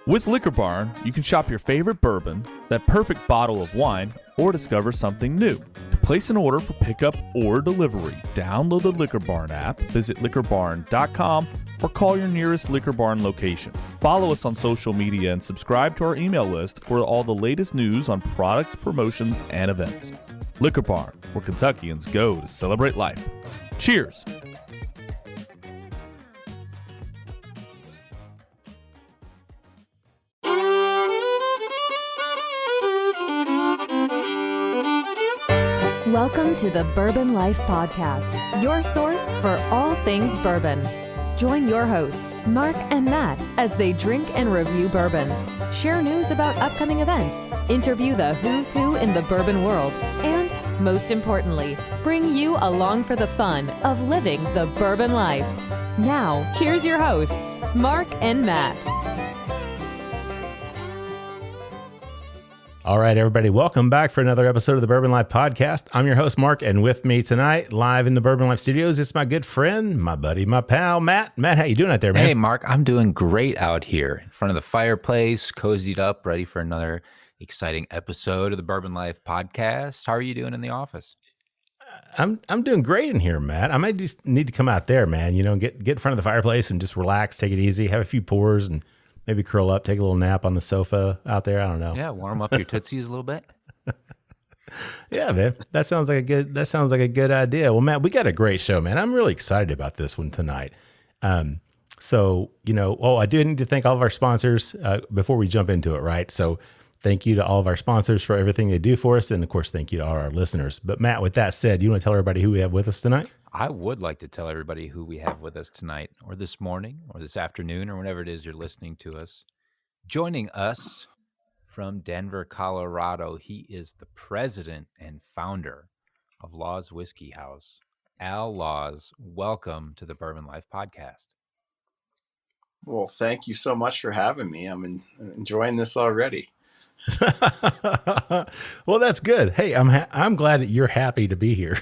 With Liquor Barn, you can shop your favorite bourbon, that perfect bottle of wine, or discover something new. To place an order for pickup or delivery, download the Liquor Barn app, visit liquorbarn.com, or call your nearest Liquor Barn location. Follow us on social media and subscribe to our email list for all the latest news on products, promotions, and events. Liquor Barn, where Kentuckians go to celebrate life. Cheers! Welcome to the Bourbon Life Podcast, your source for all things bourbon. Join your hosts, Mark and Matt, as they drink and review bourbons, share news about upcoming events, interview the who's who in the bourbon world, and, most importantly, bring you along for the fun of living the bourbon life. Now, here's your hosts, Mark and Matt. All right, everybody, welcome back for another episode of the Bourbon Life Podcast. I'm your host, Mark, and with me tonight, live in the Bourbon Life Studios, it's my good friend, my buddy, my pal, Matt. Matt, how you doing out there, man? Hey, Mark, I'm doing great out here in front of the fireplace, cozied up, ready for another exciting episode of the Bourbon Life Podcast. How are you doing in the office? I'm doing great in here, Matt. I might just need to come out there, man, get in front of the fireplace and just relax, take it easy, have a few pours, and maybe curl up, take a little nap on the sofa out there. I don't know. Yeah, warm up your tootsies a little bit. Yeah, man. That sounds like a good idea. Well, Matt, we got a great show, man. I'm really excited about this one tonight. I do need to thank all of our sponsors before we jump into it, right? So thank you to all of our sponsors for everything they do for us. And of course, thank you to all our listeners. But Matt, with that said, you want to tell everybody who we have with us tonight? I would like to tell everybody who we have with us tonight, or this morning, or this afternoon, or whenever it is you're listening to us. Joining us from Denver, Colorado, he is the president and founder of Laws Whiskey House. Al Laws, welcome to the Bourbon Life Podcast. Well, thank you so much for having me. I'm enjoying this already. Well, that's good. Hey, I'm glad that you're happy to be here.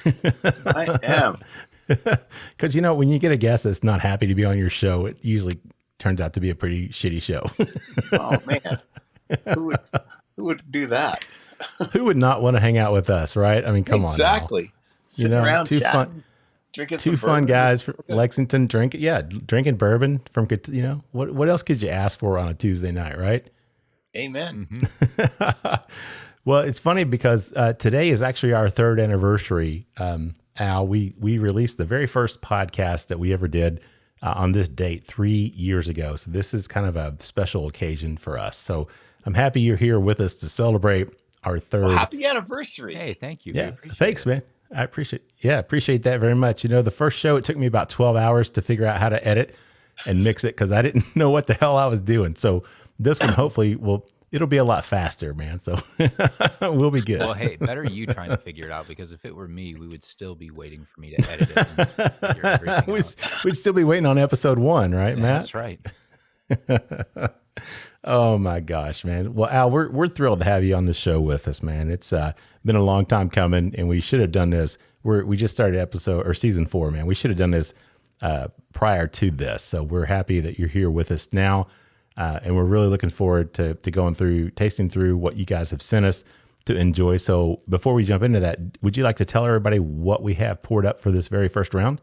I am. Because, when you get a guest that's not happy to be on your show, it usually turns out to be a pretty shitty show. Oh, man. Who would do that? Who would not want to hang out with us, right? I mean, come on. Exactly. Sitting around two chatting, drinking two some fun bourbon. guys from Lexington drinking bourbon from, what else could you ask for on a Tuesday night, right? Amen. Mm-hmm. Well, it's funny because today is actually our third anniversary. Al, we released the very first podcast that we ever did on this date 3 years ago. So this is kind of a special occasion for us. So I'm happy you're here with us to celebrate our third. Well, happy anniversary. Hey, thank you. Yeah, thanks, man. I appreciate that very much. The first show, it took me about 12 hours to figure out how to edit and mix it because I didn't know what the hell I was doing. So this one, hopefully, it'll be a lot faster, man. So we'll be good. Well, hey, better you trying to figure it out, because if it were me, we would still be waiting for me to edit it and figure everything out. We'd still be waiting on episode 1, right, Yeah, Matt? That's right. Oh my gosh, man. Well, Al, we're thrilled to have you on the show with us, man. It's been a long time coming, and we should have done this. We just started season 4, man. We should have done this prior to this. So we're happy that you're here with us now. And we're really looking forward to tasting through what you guys have sent us to enjoy. So before we jump into that, would you like to tell everybody what we have poured up for this very first round?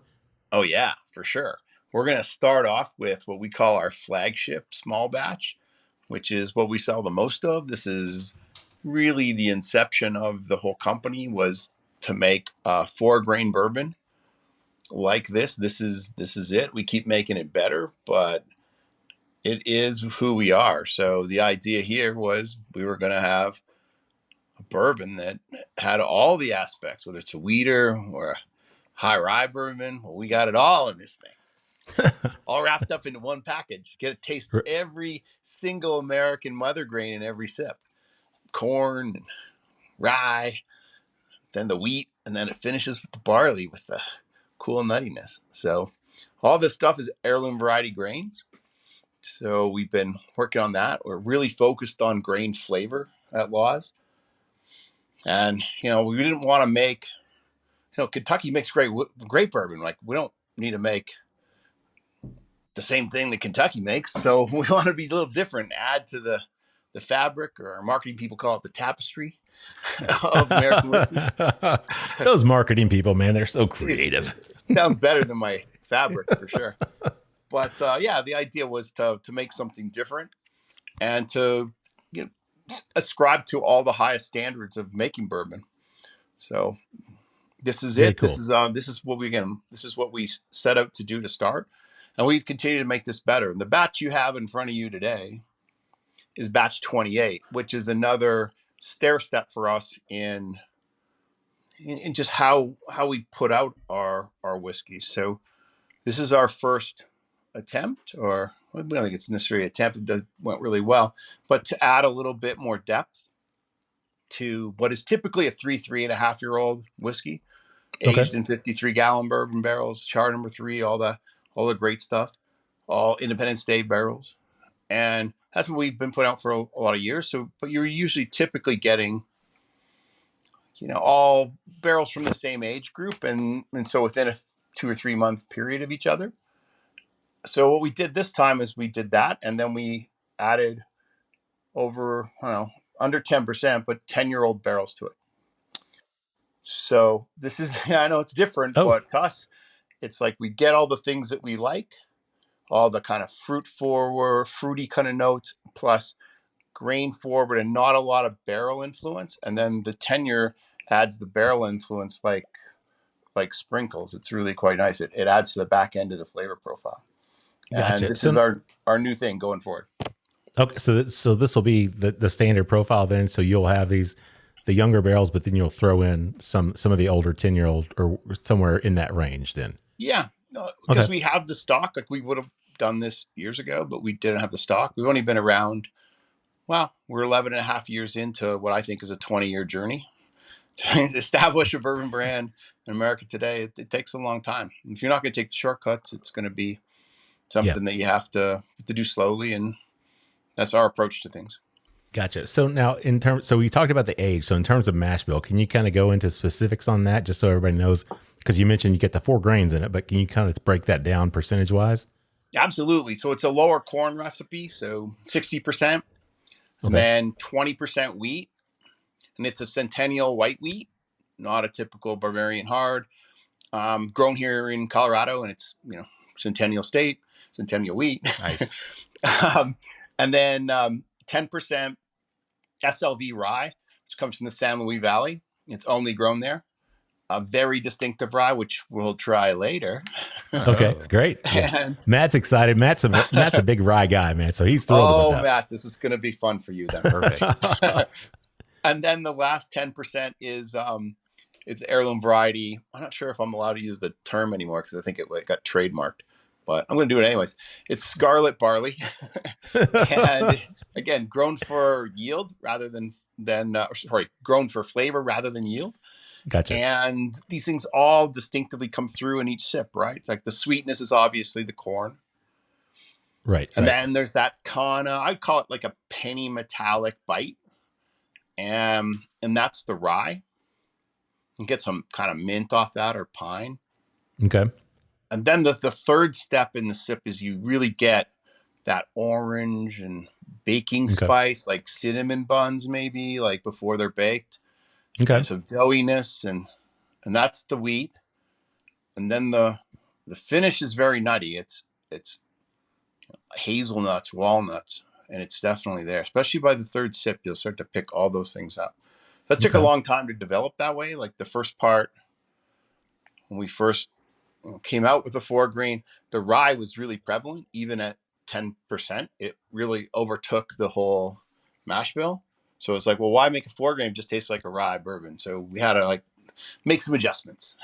Oh, yeah, for sure. We're going to start off with what we call our flagship small batch, which is what we sell the most of. This is really the inception of the whole company, was to make a 4-grain bourbon like this. This is it. We keep making it better, but it is who we are. So the idea here was we were going to have a bourbon that had all the aspects, whether it's a wheater or a high rye bourbon. Well, we got it all in this thing, all wrapped up into one package. Get a taste of every single American mother grain in every sip. Corn and rye, then the wheat, and then it finishes with the barley with the cool nuttiness. So all this stuff is heirloom variety grains. So we've been working on that. We're really focused on grain flavor at Laws. And, we didn't want to make, Kentucky makes great bourbon. Like, we don't need to make the same thing that Kentucky makes. So we want to be a little different, add to the fabric, or our marketing people call it the tapestry of American whiskey. Those marketing people, man, they're so creative. Sounds better than my fabric for sure. But yeah, the idea was to make something different and to ascribe to all the highest standards of making bourbon. So this is Very it. cool. This is what we set out to do to start, and we've continued to make this better. And the batch you have in front of you today is batch 28, which is another stair step for us in just how we put out our whiskeys. So this is our first attempt, or I don't think it's necessarily attempt. It went really well, but to add a little bit more depth to what is typically a 3.5 year old whiskey, aged in 53-gallon bourbon barrels, char number 3, all the great stuff, all Independence Day barrels. And that's what we've been putting out for a lot of years. So, but you're usually typically getting, all barrels from the same age group. And so within a 2 or 3 month period of each other. So what we did this time is we did that. And then we added over, under 10%, but 10-year-old barrels to it. So this is, I know it's different, but to us, it's like we get all the things that we like, all the kind of fruity kind of notes, plus grain forward and not a lot of barrel influence. And then the tenure adds the barrel influence like sprinkles. It's really quite nice. It adds to the back end of the flavor profile. Gotcha. And this is our new thing going forward. Okay, so this will be the standard profile then. So you'll have the younger barrels, but then you'll throw in some of the older 10-year-old or somewhere in that range then. Yeah, because we have the stock. Like we would have done this years ago, but we didn't have the stock. We've only been around. Well, we're 11.5 years into what I think is a 20-year journey. To establish a bourbon brand in America today, it takes a long time. If you're not going to take the shortcuts, it's going to be something that you have to do slowly, and that's our approach to things. Gotcha. So now so we talked about the age. So in terms of mash bill, can you kind of go into specifics on that just so everybody knows? Because you mentioned you get the 4 grains in it, but can you kind of break that down percentage wise? Absolutely. So it's a lower corn recipe. So 60%, and then 20% wheat. And it's a Centennial white wheat, not a typical Bavarian hard, grown here in Colorado, and it's, Centennial State, Centennial wheat. Nice. And then 10% SLV rye, which comes from the San Luis Valley. It's only grown there. A very distinctive rye, which we'll try later. Okay, great. Yeah. And Matt's excited. Matt's a big rye guy, man. So he's thrilled with that. Matt, this is going to be fun for you then. Perfect. And then the last 10% is it's heirloom variety. I'm not sure if I'm allowed to use the term anymore because I think it got trademarked, but I'm going to do it anyways. It's scarlet barley, and again, grown for yield rather than grown for flavor rather than yield. Gotcha. And these things all distinctively come through in each sip, right? It's like the sweetness is obviously the corn. Right. And then there's that kind of, I'd call it like a penny metallic bite. And that's the rye. You get some kind of mint off that or pine. Okay. And then the third step in the sip is you really get that orange and baking spice, like cinnamon buns, maybe like before they're baked. Okay. So doughiness and that's the wheat. And then the finish is very nutty. It's hazelnuts, walnuts. And it's definitely there, especially by the third sip, you'll start to pick all those things up. That took a long time to develop that way. Like the first part, when we first came out with the 4 grain, the rye was really prevalent, even at 10%. It really overtook the whole mash bill. So it's like, well, why make a 4 grain? It just tastes like a rye bourbon. So we had to make some adjustments.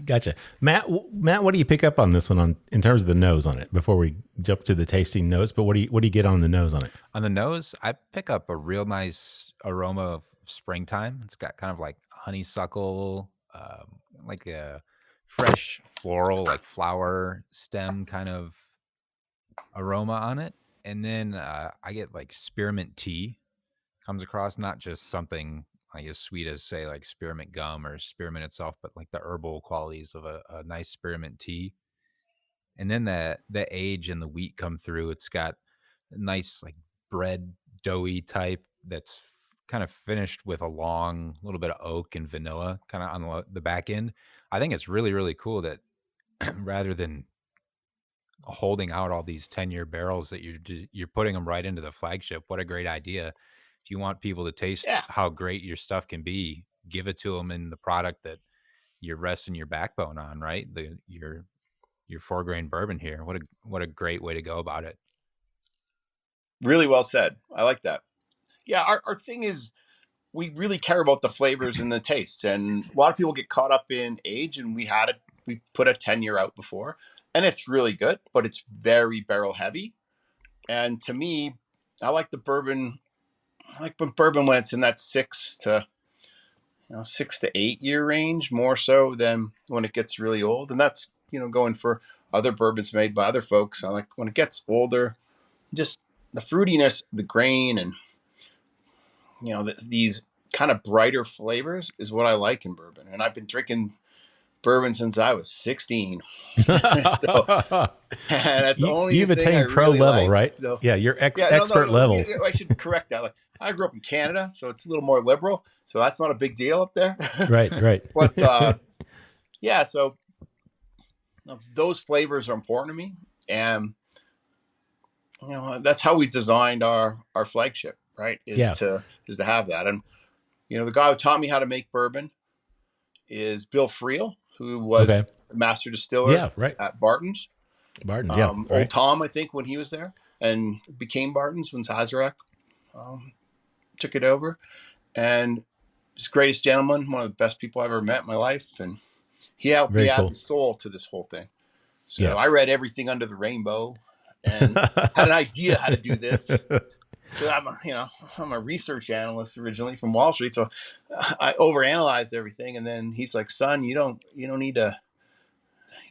Gotcha. Matt, what do you pick up on this one in terms of the nose on it before we jump to the tasting notes? But what do you get on the nose on it? On the nose, I pick up a real nice aroma of springtime. It's got kind of like honeysuckle, like a fresh floral, like flower stem kind of aroma on it. And then I get like spearmint tea comes across, not just something like as sweet as say like spearmint gum or spearmint itself, but like the herbal qualities of a nice spearmint tea. And then the age and the wheat come through. It's got a nice like bread doughy type that's kind of finished with a long little bit of oak and vanilla kind of on the back end. I think it's really, really cool that rather than holding out all these 10-year barrels that you're putting them right into the flagship. What a great idea. If you want people to taste Yeah. how great your stuff can be, give it to them in the product that you're resting your backbone on, right? Your 4-grain bourbon here. What a great way to go about it. Really well said. I like that. Yeah, our thing is we really care about the flavors and the tastes. And a lot of people get caught up in age, and we put a 10-year out before, and it's really good, but it's very barrel heavy. And to me, I like the bourbon. I like bourbon when it's in that 6 to 8 year range, more so than when it gets really old. And that's, going for other bourbons made by other folks. I like when it gets older, just the fruitiness, the grain, and these kind of brighter flavors is what I like in bourbon. And I've been drinking bourbon since I was 16. So, and that's you've attained pro really level, like. right? So, yeah, you're expert level. I should correct that. Like, I grew up in Canada, so it's a little more liberal. So that's not a big deal up there. Right. But yeah, so those flavors are important to me, and that's how we designed our flagship, right? Is to have that. And the guy who taught me how to make bourbon is Bill Friel, who was a master distiller at Barton's. Old Tom, I think, when he was there, and became Barton's when Sazerac took it over. And he's the greatest gentleman, one of the best people I've ever met in my life. And he helped me add the soul to this whole thing. So I read everything under the rainbow and had an idea how to do this. I'm a research analyst originally from Wall Street, so I overanalyzed everything. And then he's like, "Son, you don't need to,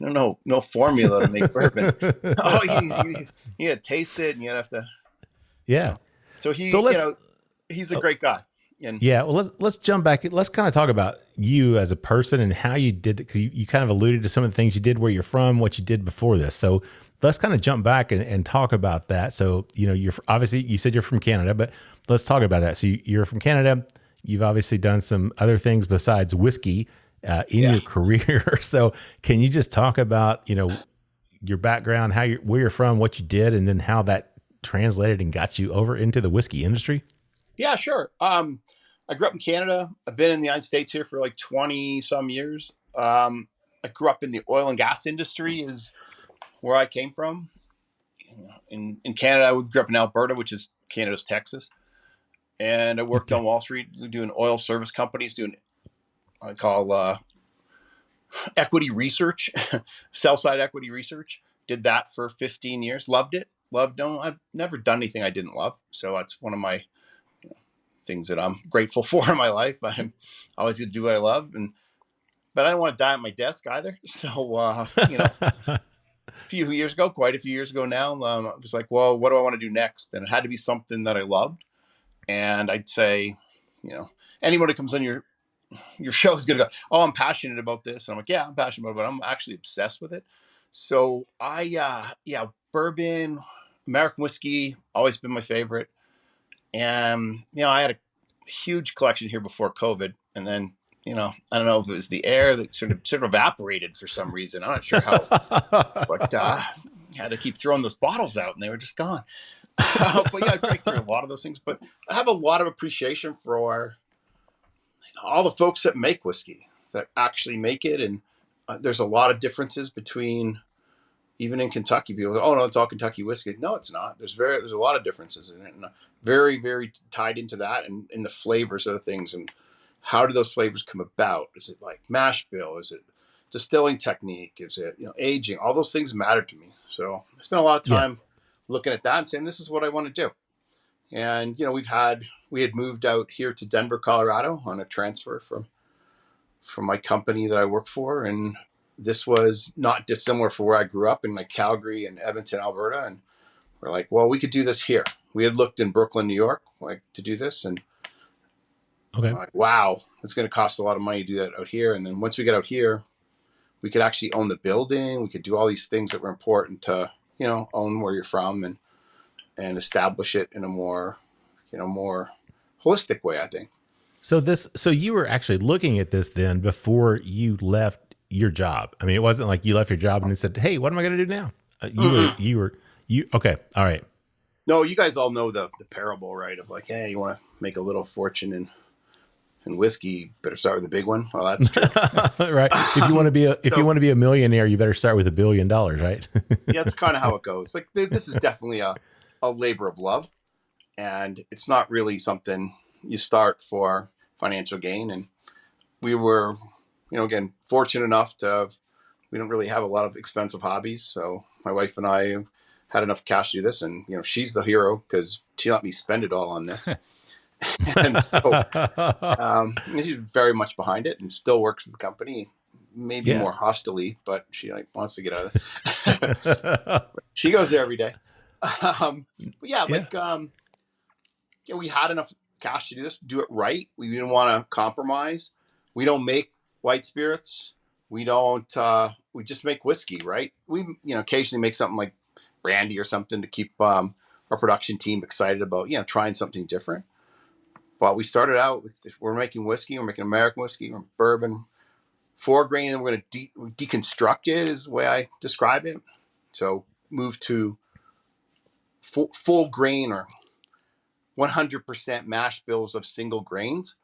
no formula to make bourbon. You need to taste it, and you have to." Yeah. So he's a great guy. And well, let's jump back. Let's kind of talk about you as a person and how you did it. Cause you kind of alluded to some of the things you did, where you're from, what you did before this. So let's kind of jump back and talk about that. So, you're obviously, you said you're from Canada, but let's talk about that. So you're from Canada. You've obviously done some other things besides whiskey in your career. So can you just talk about, your background, where you're from, what you did, and then how that translated and got you over into the whiskey industry? Yeah, sure. I grew up in Canada. I've been in the United States here for like 20 some years. I grew up in the oil and gas industry is where I came from. In Canada, I grew up in Alberta, which is Canada's Texas. And I worked on Wall Street doing oil service companies, doing what I call equity research, sell-side equity research. Did that for 15 years. Loved it. I've never done anything I didn't love. So that's one of my things that I'm grateful for in my life. I'm always going to do what I love. But I don't want to die at my desk either. So, quite a few years ago now, I was like, well, what do I want to do next? And it had to be something that I loved. And I'd say, anyone who comes on your show is going to go, oh, I'm passionate about this. And I'm like, yeah, I'm passionate about it, but I'm actually obsessed with it. So bourbon, American whiskey, always been my favorite. And, I had a huge collection here before COVID. And then, I don't know if it was the air that sort of evaporated for some reason. I'm not sure how, but I had to keep throwing those bottles out and they were just gone. But I drank through a lot of those things. But I have a lot of appreciation for all the folks that make whiskey, that actually make it. And there's a lot of differences between, even in Kentucky, people go, oh no, it's all Kentucky whiskey. No, it's not. There's a lot of differences in it, and very, very tied into that, and in the flavors of the things, and how do those flavors come about? Is it like mash bill? Is it distilling technique? Is it aging? All those things matter to me. So I spent a lot of time looking at that and saying, this is what I want to do. And we had moved out here to Denver, Colorado on a transfer from my company that I work for, and this was not dissimilar from where I grew up in like Calgary and Edmonton, Alberta. And we're like, well, we could do this here. We had looked in Brooklyn, New York, to do this. And I'm like, wow, it's going to cost a lot of money to do that out here. And then once we get out here, we could actually own the building. We could do all these things that were important to, own where you're from and establish it in a more, more holistic way, I think. So you were actually looking at this then before you left your job. I mean, it wasn't like you left your job and you said, "Hey, what am I going to do now?" Okay. All right. No, you guys all know the parable, right? Of like, hey, you want to make a little fortune in whiskey, you better start with a big one. Well, that's true. Right. If you want to be a millionaire, you better start with $1 billion, right? Yeah, that's kind of how it goes. Like this is definitely a labor of love, and it's not really something you start for financial gain. And we were, again, fortunate enough we don't really have a lot of expensive hobbies. So my wife and I had enough cash to do this, and she's the hero because she let me spend it all on this. And so she's very much behind it and still works at the company, maybe more hostilely, but she wants to get out of it. She goes there every day. We had enough cash to do this, do it right. We didn't want to compromise. We don't make white spirits. We don't, we just make whiskey, right? We, occasionally make something like brandy or something to keep our production team excited about, trying something different. But we started out with, we're making whiskey, we're making American whiskey, we're bourbon, 4 grain, and we're going to deconstruct it is the way I describe it. So move to full grain or 100% mash bills of single grains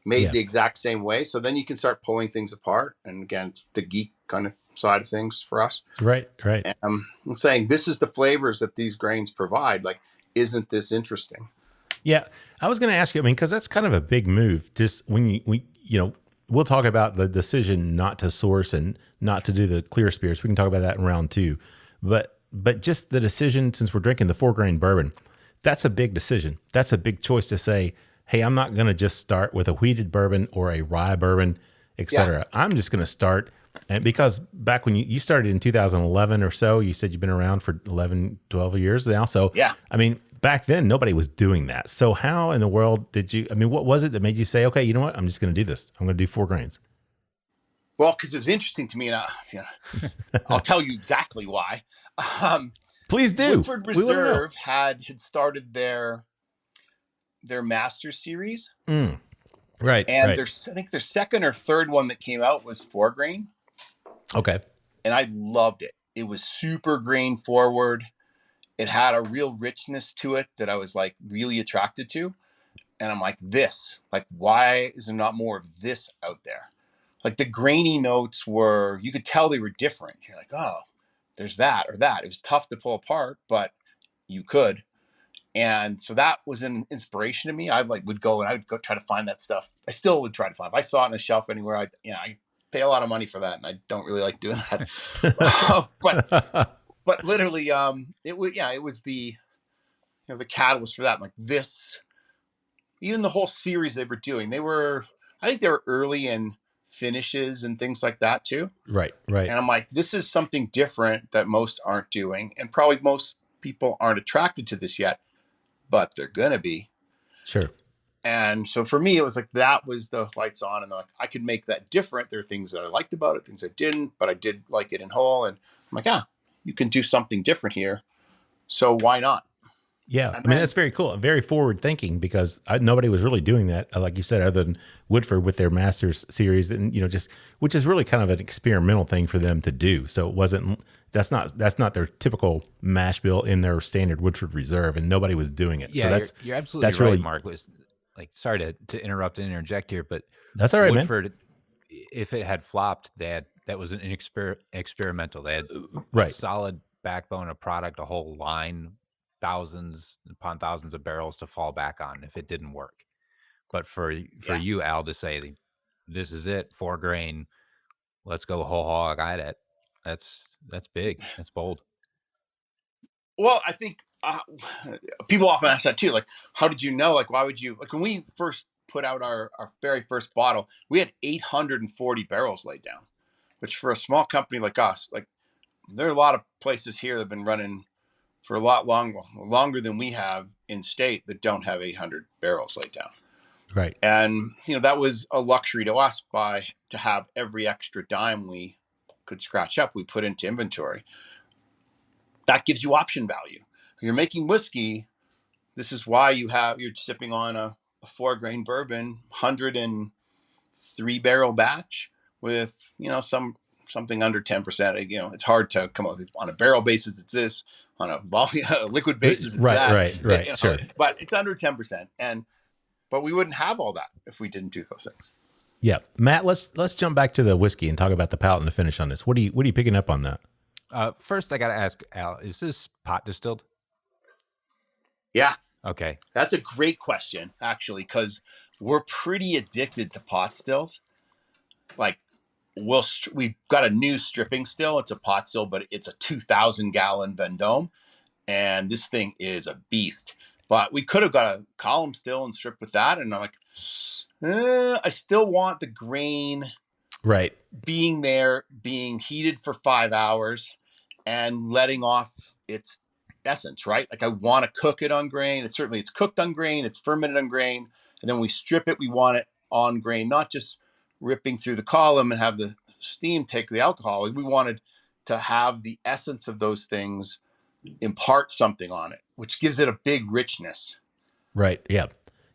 made the exact same way. So then you can start pulling things apart. And again, it's the geek kind of side of things for us. Right. And I'm saying this is the flavors that these grains provide. Like, isn't this interesting? Yeah. I was going to ask you, because that's kind of a big move. Just when we'll talk about the decision not to source and not to do the clear spirits. We can talk about that in round 2. But just the decision, since we're drinking the 4 grain bourbon, that's a big decision. That's a big choice to say, hey, I'm not going to just start with a wheated bourbon or a rye bourbon, et cetera. Yeah. I'm just going to start. And because back when you started in 2011 or so, you said you've been around for 11, 12 years now. So, back then nobody was doing that. So how in the world what was it that made you say, okay, you know what? I'm just going to do this. I'm going to do 4 grains. Well, because it was interesting to me, and I'll tell you exactly why. Please do. Woodford Reserve had started their master series. Right. And I think their second or third one that came out was 4 grain. Okay. And I loved it. It was super grain forward. It had a real richness to it that I was like really attracted to. And I'm like, why is there not more of this out there? Like the grainy notes you could tell they were different. You're like, oh, there's that or that. It was tough to pull apart, but you could. And so that was an inspiration to me. I would go try to find that stuff. I still would try to find it. If I saw it on a shelf anywhere, I pay a lot of money for that, and I don't really like doing that. But literally, it was the catalyst for that. Like this, even the whole series they were doing, I think they were early in finishes and things like that too. Right. And I'm like, this is something different that most aren't doing, and probably most people aren't attracted to this yet, but they're gonna be. Sure. And so for me, it was like that was the lights on, and like I could make that different. There are things that I liked about it, things I didn't, but I did like it in whole. And I'm like, you can do something different here. So why not? Yeah. That's very cool. Very forward thinking, because nobody was really doing that, like you said, other than Woodford with their Masters series, and which is really kind of an experimental thing for them to do. So that's not their typical mash bill in their standard Woodford Reserve, and nobody was doing it. Yeah, so you're absolutely right, really, Mark. Was like, sorry to interrupt and interject here, but that's all right, Woodford, man. If it had flopped, that was an experimental. They had a solid backbone, a product, a whole line, thousands upon thousands of barrels to fall back on if it didn't work. But for you, Al, to say this is it, 4 grain, let's go whole hog at it. That's big. That's bold. Well, I think people often ask that too. Like, how did you know? Like, why would you? Like, when we first put out our very first bottle, we had 840 barrels laid down, which for a small company like us, like there are a lot of places here that have been running for a lot longer than we have in state that don't have 800 barrels laid down. Right. And, that was a luxury to us to have every extra dime we could scratch up, we put into inventory. That gives you option value. You're making whiskey. This is why you're sipping on a 4-grain bourbon, 103 barrel batch with, something under 10%. It's hard to come up with on a barrel basis. It's this, on a liquid basis. It's that. Right. Sure. But it's under 10%. But we wouldn't have all that if we didn't do those things. Yeah. Matt, let's jump back to the whiskey and talk about the palate and the finish on this. What are you picking up on that? First, I got to ask Al, is this pot distilled? Yeah. Okay. That's a great question, actually, because we're pretty addicted to pot stills. Like, we've got a new stripping still. It's a pot still, but it's a 2,000-gallon Vendome, and this thing is a beast. But we could have got a column still and stripped with that, and I'm like, I still want the grain being there, being heated for 5 hours and letting off its essence, right? Like, I want to cook it on grain. It's cooked on grain, it's fermented on grain, and then we strip it. We want it on grain, not just ripping through the column and have the steam take the alcohol. We wanted to have the essence of those things impart something on it, which gives it a big richness. Right. Yeah.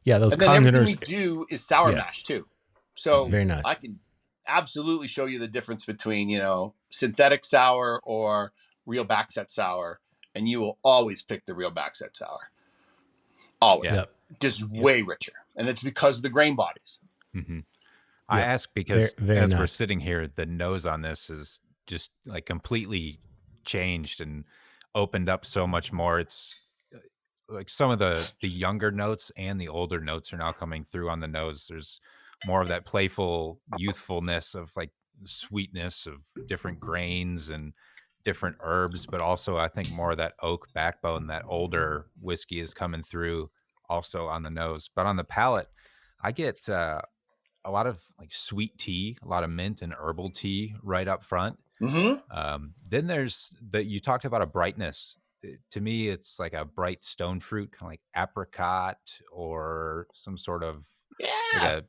Those and then everything we do is sour mash too. So very nice. I can absolutely show you the difference between, synthetic sour or real backset sour, and you will always pick the real backset sour. Always. Yep. Just way richer. And it's because of the grain bodies. Mm-hmm. I ask because very as nice. we're sitting here, the nose on this is just like completely changed and opened up so much more. It's like some of the younger notes and the older notes are now coming through on the nose. There's more of that playful youthfulness of like sweetness of different grains and different herbs, but also I think more of that oak backbone, that older whiskey is coming through also on the nose. But on the palate, I get a lot of like sweet tea, a lot of mint and herbal tea right up front. Mm-hmm. Then there's you talked about a brightness. To me, it's like a bright stone fruit, kind of like apricot or some sort of like a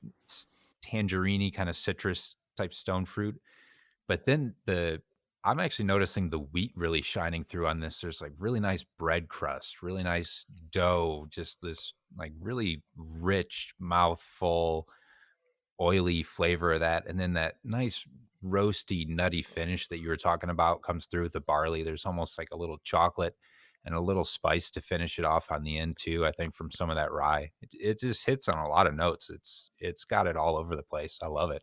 tangerine kind of citrus type stone fruit. But then I'm actually noticing the wheat really shining through on this. There's like really nice bread crust, really nice dough, just this like really rich, mouthful, oily flavor of that. And then that nice roasty, nutty finish that you were talking about comes through with the barley. There's almost like a little chocolate and a little spice to finish it off on the end too, I think, from some of that rye. It just hits on a lot of notes. It's got it all over the place. I love it.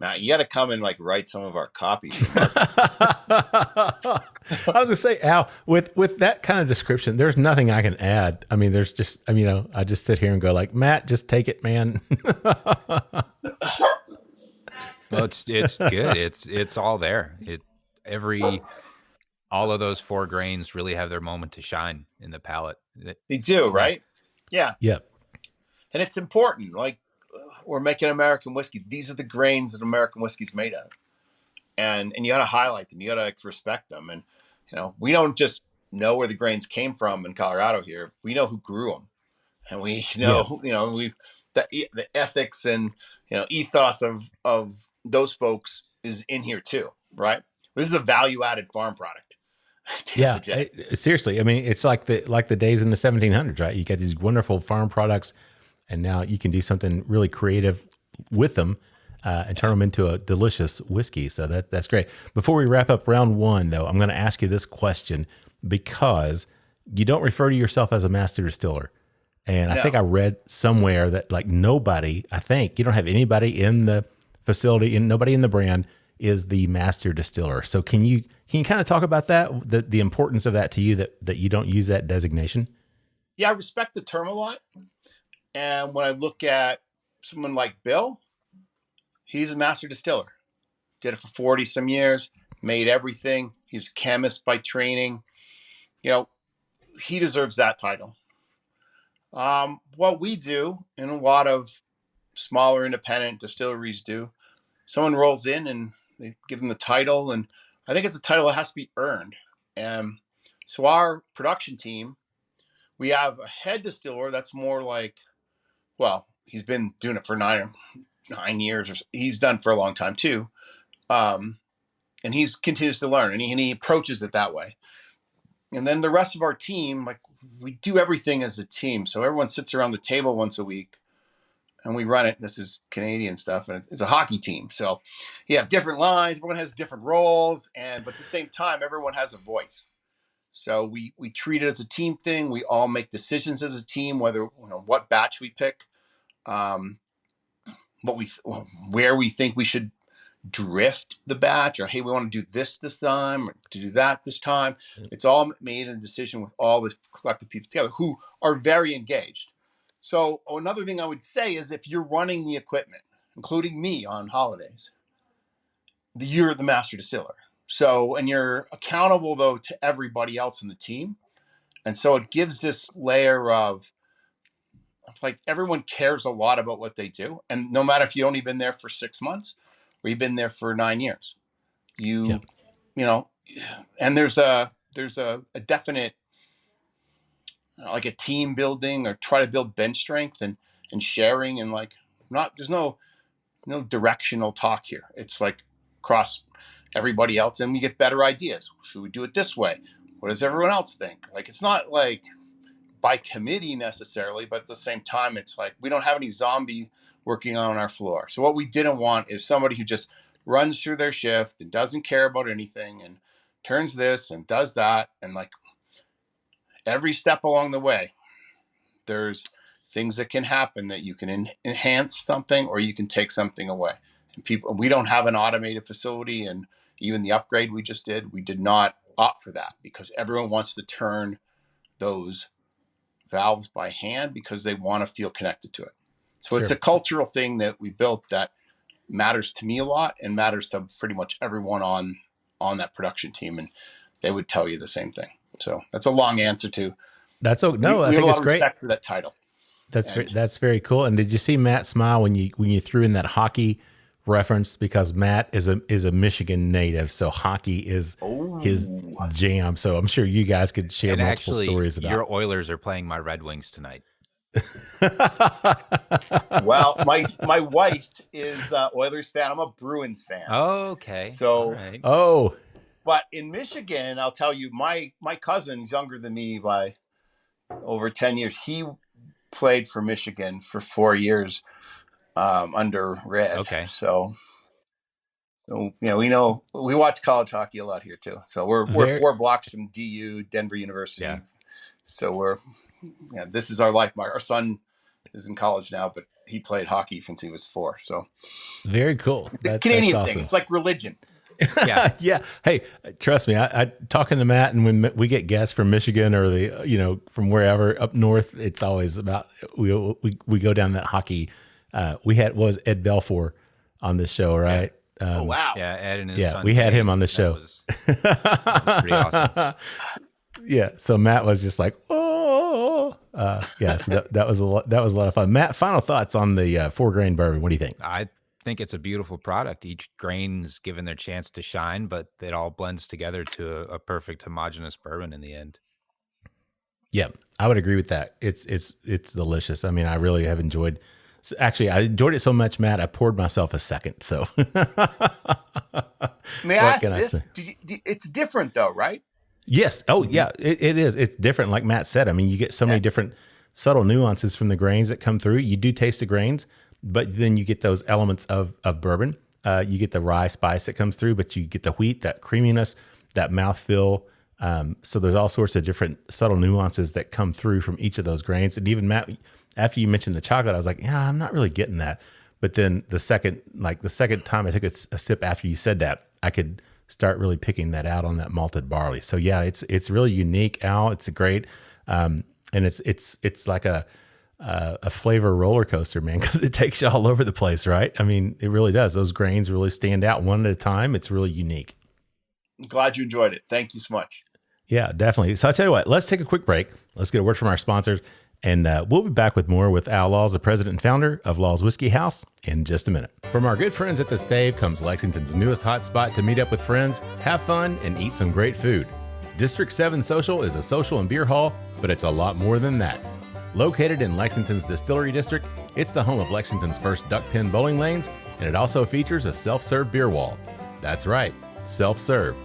Matt, you got to come and like write some of our copy. I was gonna say, Al, with that kind of description, there's nothing I can add. I mean, there's just, I just sit here and go like, Matt, just take it, man. Well, it's good. It's all there. All of those 4 grains really have their moment to shine in the palate. They do, right? Yeah. Yep. And it's important. Like, we're making American whiskey. These are the grains that American whiskey's made out of. And you got to highlight them. You got to respect them. And, we don't just know where the grains came from in Colorado here. We know who grew them. And we know, the ethics and, ethos of those folks is in here too, right? This is a value-added farm product. Yeah, seriously. I mean, it's like the days in the 1700s, right? You got these wonderful farm products, and now you can do something really creative with them and turn them into a delicious whiskey. So that's great. Before we wrap up round 1, though, I'm going to ask you this question because you don't refer to yourself as a master distiller. And I think I read somewhere that like nobody, I think you don't have anybody in the facility and nobody in the brand is the master distiller. So can you kind of talk about that, the importance of that to you, that you don't use that designation? Yeah, I respect the term a lot. And when I look at someone like Bill, he's a master distiller. Did it for 40 some years, made everything. He's a chemist by training. He deserves that title. What we do, and a lot of smaller independent distilleries do, someone rolls in and they give them the title, and I think it's a title that has to be earned. And so our production team, we have a head distiller that's more like, well, he's been doing it for nine years, or he's done for a long time too. And he continues to learn, and he approaches it that way. And then the rest of our team, like, we do everything as a team. So everyone sits around the table once a week and we run it. This is Canadian stuff, and it's a hockey team. So you have different lines, everyone has different roles, but at the same time, everyone has a voice. So we treat it as a team thing. We all make decisions as a team, whether, what batch we pick, where we think we should drift the batch, or hey, we want to do this time, or to do that this time. It's all made in a decision with all the collective people together who are very engaged. So another thing I would say is, if you're running the equipment, including me on holidays, you're the master distiller. So, and you're accountable though to everybody else in the team. And so it gives this layer of like, everyone cares a lot about what they do. And no matter if you've only been there for 6 months or you've been there for 9 years, and there's a definite, like a team building, or try to build bench strength and sharing, and like, there's no directional talk here. It's like across everybody else, and we get better ideas. Should we do it this way? What does everyone else think? Like, it's not like by committee necessarily, but at the same time, it's like, we don't have any zombie working on our floor. So what we didn't want is somebody who just runs through their shift and doesn't care about anything and turns this and does that. And like, every step along the way, there's things that can happen that you can enhance something, or you can take something away. And we don't have an automated facility, and even the upgrade we just did, we did not opt for that, because everyone wants to turn those valves by hand because they want to feel connected to it. So It's a cultural thing that we built that matters to me a lot, and matters to pretty much everyone on that production team. And they would tell you the same thing. So that's a long answer to. That's okay. No, I think it's great. We have a lot of respect for that title. That's very cool. And did you see Matt smile when you threw in that hockey reference? Because Matt is a Michigan native, so hockey is his jam. So I'm sure you guys could share multiple stories about. Your Oilers are playing my Red Wings tonight. Well, my wife is Oilers fan. I'm a Bruins fan. Oh, okay. So, right. But in Michigan, I'll tell you, my cousin's younger than me by over 10 years. He played for Michigan for 4 years under Red. Okay. So we watch college hockey a lot here too. So we're 4 blocks from DU, Denver University. Yeah. So this is our life. Our son is in college now, but he played hockey since he was 4. So very cool. The Canadian thing. Awesome. It's like religion. Yeah. Yeah. Hey, trust me, I talking to Matt, and when we get guests from Michigan or from wherever up north, it's always about, we go down that hockey. We had Ed Belfour on the show, right? Oh, wow. Yeah. Ed and his son. We had him on the show. That was pretty awesome. Yeah. So Matt was just like, so that was a lot of fun. Matt, final thoughts on the 4-grain bourbon. What do you think? I think it's a beautiful product. Each grain's given their chance to shine, but it all blends together to a perfect homogeneous bourbon in the end. Yeah, I would agree with that. It's delicious. I mean, I really have enjoyed. Actually, I enjoyed it so much, Matt, I poured myself a second. So, may I ask this? It's different, though, right? Yes. Oh, yeah. It is. It's different, like Matt said. I mean, you get so many different subtle nuances from the grains that come through. You do taste the grains, but then you get those elements of bourbon. You get the rye spice that comes through, but you get the wheat, that creaminess, that mouthfeel. So there's all sorts of different subtle nuances that come through from each of those grains. And even Matt, after you mentioned the chocolate, I was like, yeah, I'm not really getting that. But then the second time I took a sip after you said that, I could start really picking that out on that malted barley. So yeah, it's really unique, Al. It's a great, and it's like a flavor roller coaster, man, because it takes you all over the place, right? I mean, it really does. Those grains really stand out one at a time. It's really unique. I'm glad you enjoyed it. Thank you so much. Yeah, definitely. So I'll tell you what, let's take a quick break. Let's get a word from our sponsors, and we'll be back with more with Al Laws, the president and founder of Laws Whiskey House, in just a minute. From our good friends at The Stave comes Lexington's newest hot spot to meet up with friends, have fun, and eat some great food. District 7 Social is a social and beer hall, but it's a lot more than that. Located in Lexington's Distillery District, it's the home of Lexington's first duck pin bowling lanes, and it also features a self-serve beer wall. That's right, self-serve.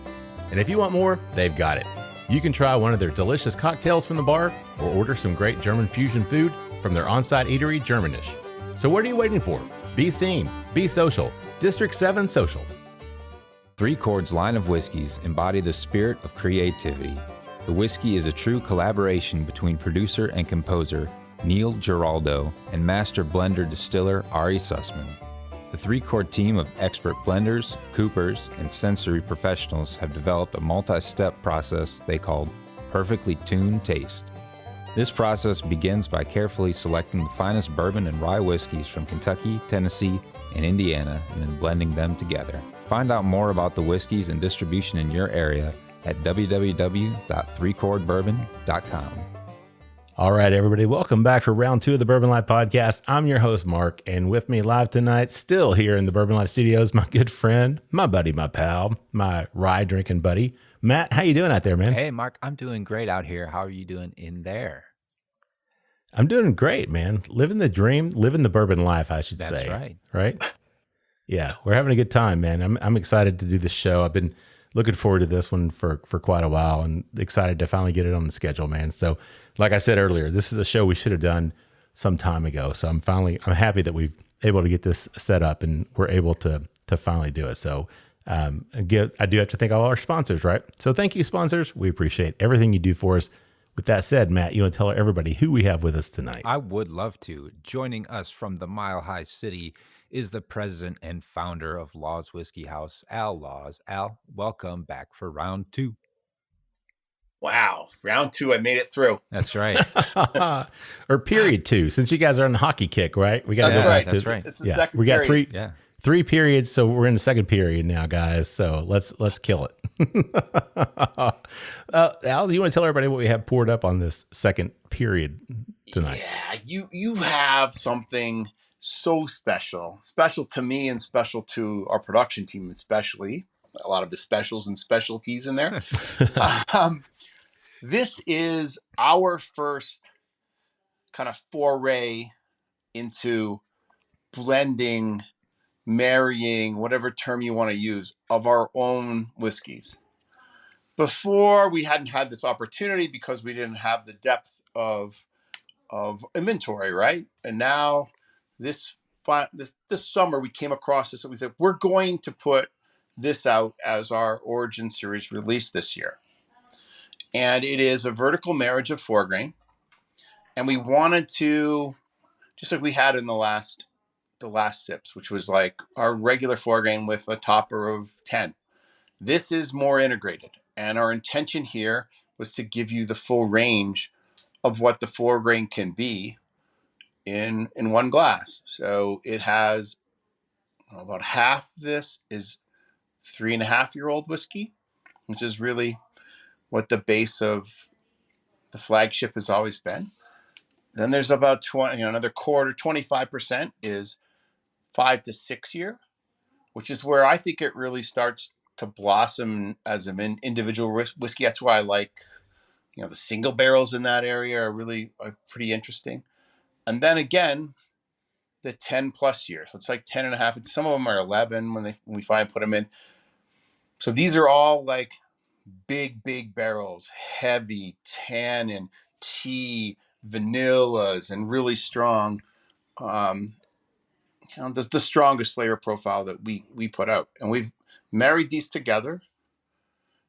And if you want more, they've got it. You can try one of their delicious cocktails from the bar or order some great German fusion food from their on-site eatery, Germanish. So what are you waiting for? Be seen, be social. District 7 Social. Three Chord's line of whiskeys embody the spirit of creativity. The whiskey is a true collaboration between producer and composer Neil Giraldo and master blender distiller Ari Sussman. The Three Chord team of expert blenders, coopers, and sensory professionals have developed a multi-step process they called Perfectly Tuned Taste. This process begins by carefully selecting the finest bourbon and rye whiskeys from Kentucky, Tennessee, and Indiana, and then blending them together. Find out more about the whiskeys and distribution in your area at www.threechordbourbon.com. All right, everybody, welcome back for round 2 of the Bourbon Life Podcast. I'm your host, Mark, and with me live tonight, still here in the Bourbon Life Studios, my good friend, my buddy, my pal, my rye drinking buddy, Matt. How you doing out there, man? Hey, Mark, I'm doing great out here. How are you doing in there? I'm doing great, man. Living the dream, living the bourbon life, I should say. That's right. Right? Yeah, we're having a good time, man. I'm excited to do this show. I've been looking forward to this one for quite a while and excited to finally get it on the schedule, man. So like I said earlier, this is a show we should have done some time ago. So I'm happy that we've able to get this set up and we're able to finally do it. So I do have to thank all our sponsors, right? So thank you, sponsors. We appreciate everything you do for us. With that said, Matt, you want to tell everybody who we have with us tonight? I would love to. Joining us from the Mile High City is the president and founder of Laws Whiskey House, Al Laws. Al, welcome back for round 2. Wow. Round 2, I made it through. That's right. Or period 2, since you guys are on the hockey kick, right? We got That's right. That's right. It's the second We got period. three periods, so we're in the second period now, guys. So let's kill it. Al, do you want to tell everybody what we have poured up on this second period tonight? Yeah, you have something so special to me and special to our production team, especially. A lot of the specials and specialties in there. This is our first kind of foray into blending, marrying, whatever term you want to use, of our own whiskeys. Before, we hadn't had this opportunity because we didn't have the depth of inventory, right? And now this summer we came across this and we said, we're going to put this out as our Origin Series release this year. And it is a vertical marriage of 4-grain. And we wanted to, just like we had in the last sips, which was like our regular 4-grain with a topper of 10. This is more integrated. And our intention here was to give you the full range of what the 4-grain can be in one glass. So it has about half this is 3.5-year-old whiskey, which is really what the base of the flagship has always been. Then there's about another quarter, 25% is 5 to 6 year, which is where I think it really starts to blossom as an individual whiskey. That's why I like, the single barrels in that area are pretty interesting. And then again, the 10 plus years. So it's like 10 and a half. Some of them are 11 when we finally put them in. So these are all like big barrels, heavy tannin, tea, vanillas, and really strong. The strongest flavor profile that we put out. And we've married these together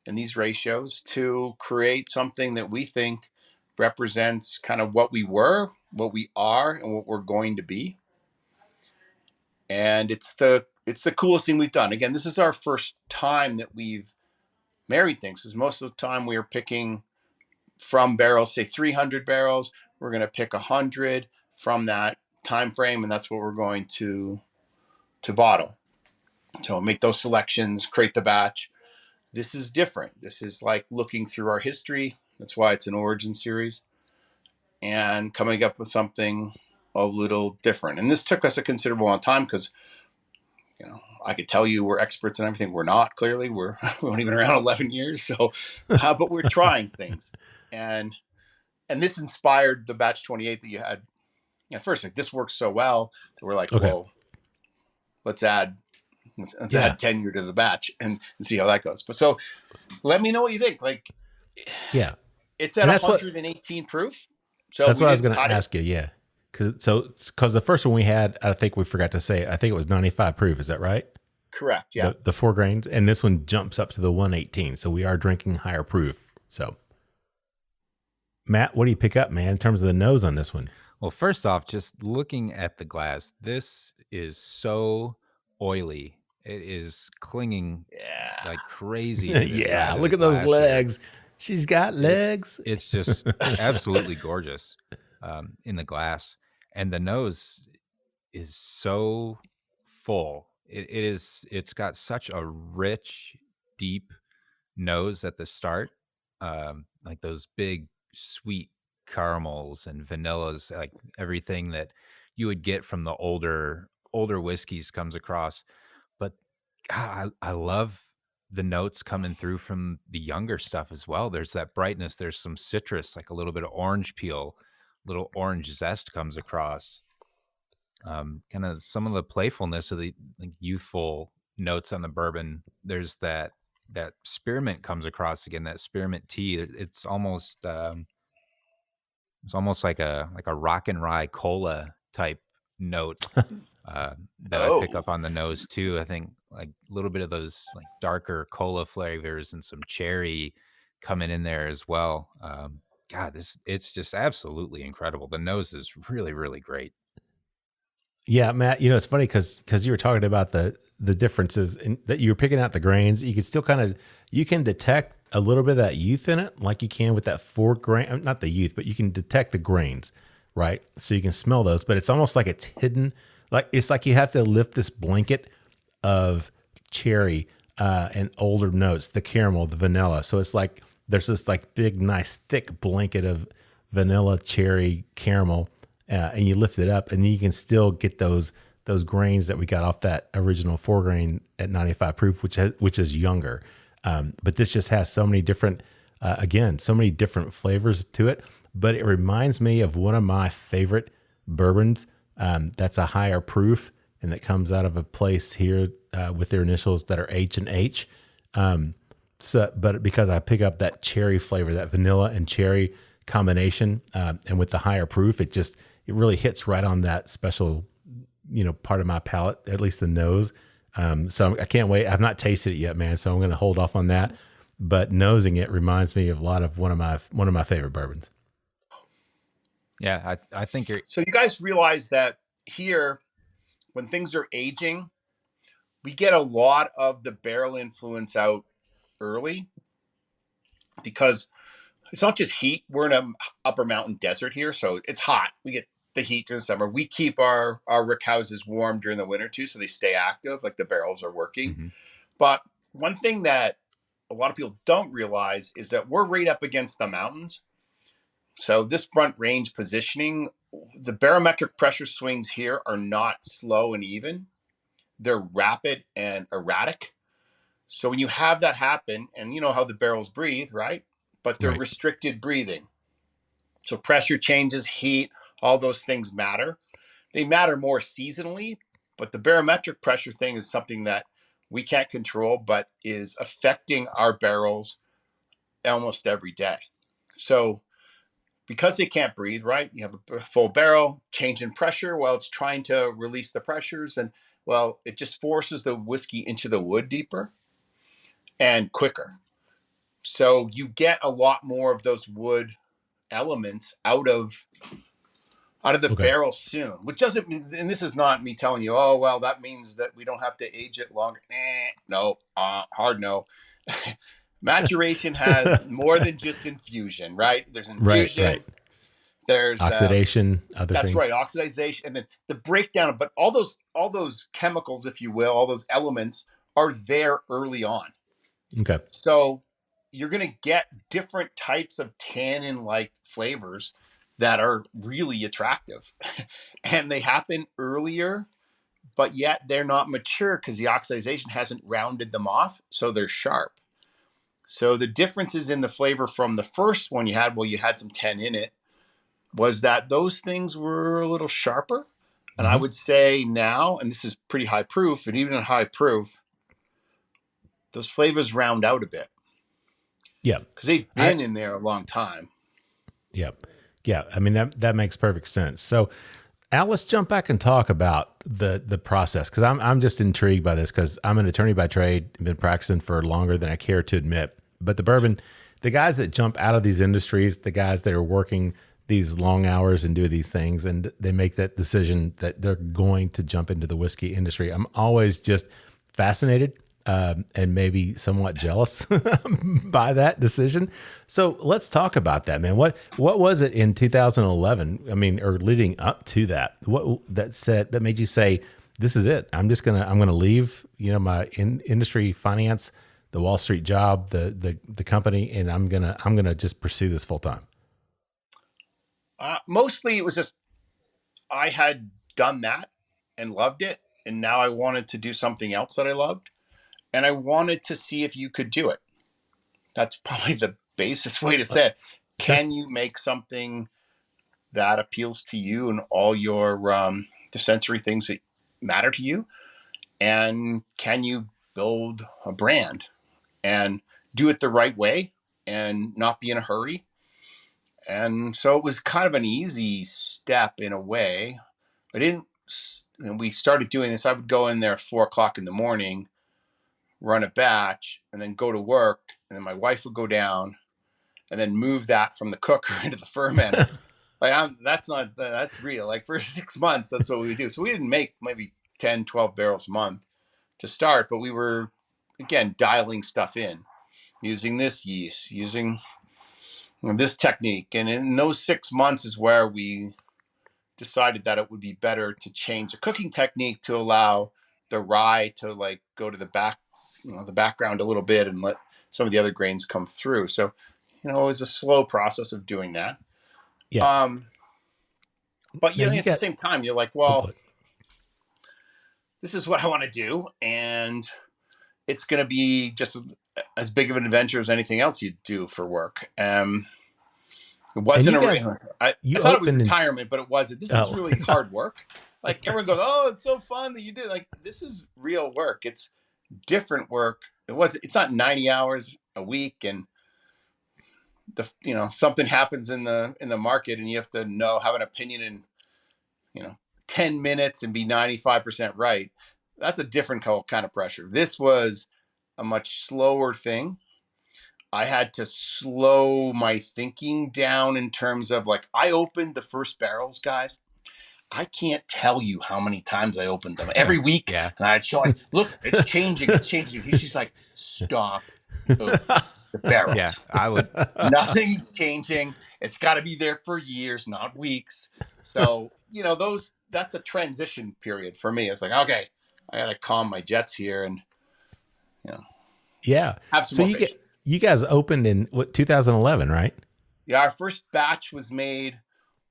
in these ratios to create something that we think represents kind of what we were, what we are, and what we're going to be. And it's the coolest thing we've done. Again, this is our first time that we've married things, because most of the time we are picking from barrels, say 300 barrels. We're going to pick 100 from that time frame, and that's what we're going to bottle. So make those selections, create the batch. This is different. This is like looking through our history. That's why it's an Origin series, and coming up with something a little different. And this took us a considerable amount of time because, I could tell you we're experts in everything. We're not, clearly. We're only been around 11 years. So, but we're trying things. And this inspired the batch 28 that you had at first. Like, this works so well that we're like, okay, well, let's add let's add tenure to the batch and see how that goes. But so let me know what you think. Like, Yeah. it's at 118 proof. So that's what I was going to ask you. Yeah. Because the first one we had, I think we forgot to say, I think it was 95 proof. Is that right? Correct. Yeah. The 4 grains. And this one jumps up to the 118. So we are drinking higher proof. So Matt, what do you pick up, man, in terms of the nose on this one? Well, first off, just looking at the glass, this is so oily. It is clinging like crazy. Yeah, look at those legs. She's got legs. It's just absolutely gorgeous in the glass. And the nose is so full. It's got such a rich, deep nose at the start. Like those big, sweet caramels and vanillas, like everything that you would get from the older whiskeys comes across. But God, I love the notes coming through from the younger stuff as well. There's that brightness. There's some citrus, like a little bit of orange peel, little orange zest comes across. Kind of some of the playfulness of the like youthful notes on the bourbon. There's that spearmint comes across again. That spearmint tea. It's almost like a rock and rye cola type note that I pick up on the nose too. I think like a little bit of those like darker cola flavors and some cherry coming in there as well. God, it's just absolutely incredible. The nose is really, really great. Yeah, Matt, it's funny because you were talking about the differences in that you were picking out the grains. You can still you can detect a little bit of that youth in it, like you can with that 4 grain, not the youth, but you can detect the grains, right? So you can smell those, but it's almost like it's hidden. Like it's like you have to lift this blanket of cherry and older notes, the caramel, the vanilla. So it's like there's this like big, nice, thick blanket of vanilla, cherry, caramel, and you lift it up, and then you can still get those grains that we got off that original 4 grain at 95 proof, which is younger. But this just has so many different, so many different flavors to it. But it reminds me of one of my favorite bourbons. That's a higher proof, and that comes out of a place here with their initials that are H&H. But because I pick up that cherry flavor, that vanilla and cherry combination, and with the higher proof, it really hits right on that special, part of my palate, at least the nose. So I can't wait. I've not tasted it yet, man. So I'm going to hold off on that. But nosing it reminds me of a lot of one of my favorite bourbons. Yeah, I think you're. So you guys realize that here, when things are aging, we get a lot of the barrel influence out early because it's not just heat. We're in an upper mountain desert here, so it's hot. We get the heat during the summer. We keep our rick houses warm during the winter too, so they stay active, like the barrels are working. Mm-hmm. But one thing that a lot of people don't realize is that we're right up against the mountains. So this front range positioning, the barometric pressure swings here are not slow and even. They're rapid and erratic. So when you have that happen, and you know how the barrels breathe, right? But they're restricted breathing. So pressure changes, heat, all those things matter. They matter more seasonally, but the barometric pressure thing is something that we can't control, but is affecting our barrels almost every day. So because they can't breathe, right? You have a full barrel, change in pressure while it's trying to release the pressures. And well, it just forces the whiskey into the wood deeper and quicker. So you get a lot more of those wood elements out of the barrel soon, which doesn't mean, and this is not me telling you, oh, well, that means that we don't have to age it longer. No, hard no. Maturation has more than just infusion, right? There's infusion. Right. There's oxidation, other that's things. Right, oxidization, and then the breakdown. But all those chemicals, if you will, all those elements are there early on. Okay. So you're going to get different types of tannin-like flavors that are really attractive, and they happen earlier, but yet they're not mature because the oxidization hasn't rounded them off, so they're sharp. So the differences in the flavor from the first one you had, well, you had some 10 in it, was that those things were a little sharper. And I would say now, and this is pretty high proof, and even at high proof, those flavors round out a bit. Yeah. Because they've been in there a long time. Yep. Yeah. I mean, that makes perfect sense. So, Al, let's jump back and talk about the process, because I'm just intrigued by this, because I'm an attorney by trade, been practicing for longer than I care to admit. But the guys that jump out of these industries, the guys that are working these long hours and do these things, and they make that decision that they're going to jump into the whiskey industry, I'm always just fascinated and maybe somewhat jealous by that decision. So let's talk about that, man. What was it in 2011? I mean, or leading up to that, that made you say, "This is it. I'm gonna leave, my industry finance, the Wall Street job, the company, and I'm gonna just pursue this full time." Mostly it was just, I had done that and loved it. And now I wanted to do something else that I loved. And I wanted to see if you could do it. That's probably the basest way to say it. Can you make something that appeals to you and all your the sensory things that matter to you? And can you build a brand and do it the right way and not be in a hurry? And so it was kind of an easy step in a way. We started doing this. I would go in there at 4:00 in the morning, run a batch, and then go to work. And then my wife would go down and then move that from the cooker into the fermenter. That's real. Like for 6 months, that's what we would do. So we didn't make maybe 10, 12 barrels a month to start, but we were, again, dialing stuff in, using this yeast, using this technique. And in those 6 months is where we decided that it would be better to change the cooking technique to allow the rye to go to the background a little bit and let some of the other grains come through. So, it was a slow process of doing that. Yeah. But at the same time, you're like, well, this is what I want to do. And it's going to be just as big of an adventure as anything else you do for work. It wasn't I thought it was retirement, but it wasn't. This is really hard work. Like everyone goes, "Oh, it's so fun that you did." Like, this is real work. It's different work. It's not 90 hours a week, and something happens in the market, and you have to have an opinion in 10 minutes and be 95% right. That's a different kind of pressure. This was a much slower thing. I had to slow my thinking down in terms of I opened the first barrels, guys. I can't tell you how many times I opened them every week. Yeah. And I'd show her, look, it's changing. It's changing. She's like, stop the barrels. Yeah, I would. Nothing's changing. It's got to be there for years, not weeks. So, that's a transition period for me. It's like, okay, I got to calm my jets here and, yeah. have some more patience. You guys opened in 2011, right? Yeah, our first batch was made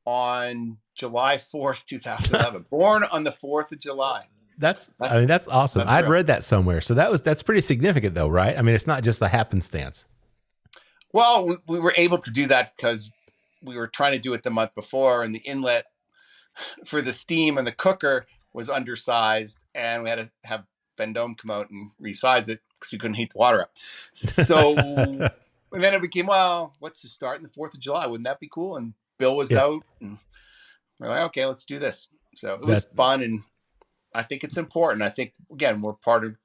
on July 4th, 2011. Born on the 4th of July. That's awesome. I'd read that somewhere. So that's pretty significant though, right? I mean, it's not just a happenstance. Well, we were able to do that because we were trying to do it the month before, and the inlet for the steam and the cooker was undersized, and we had to have Vendome come out and resize it because we couldn't heat the water up. So, and then it became, well, let's just start on the 4th of July. Wouldn't that be cool? And Bill was out, and we're like, okay, let's do this. So it was fun, and I think it's important. I think, again, we're part of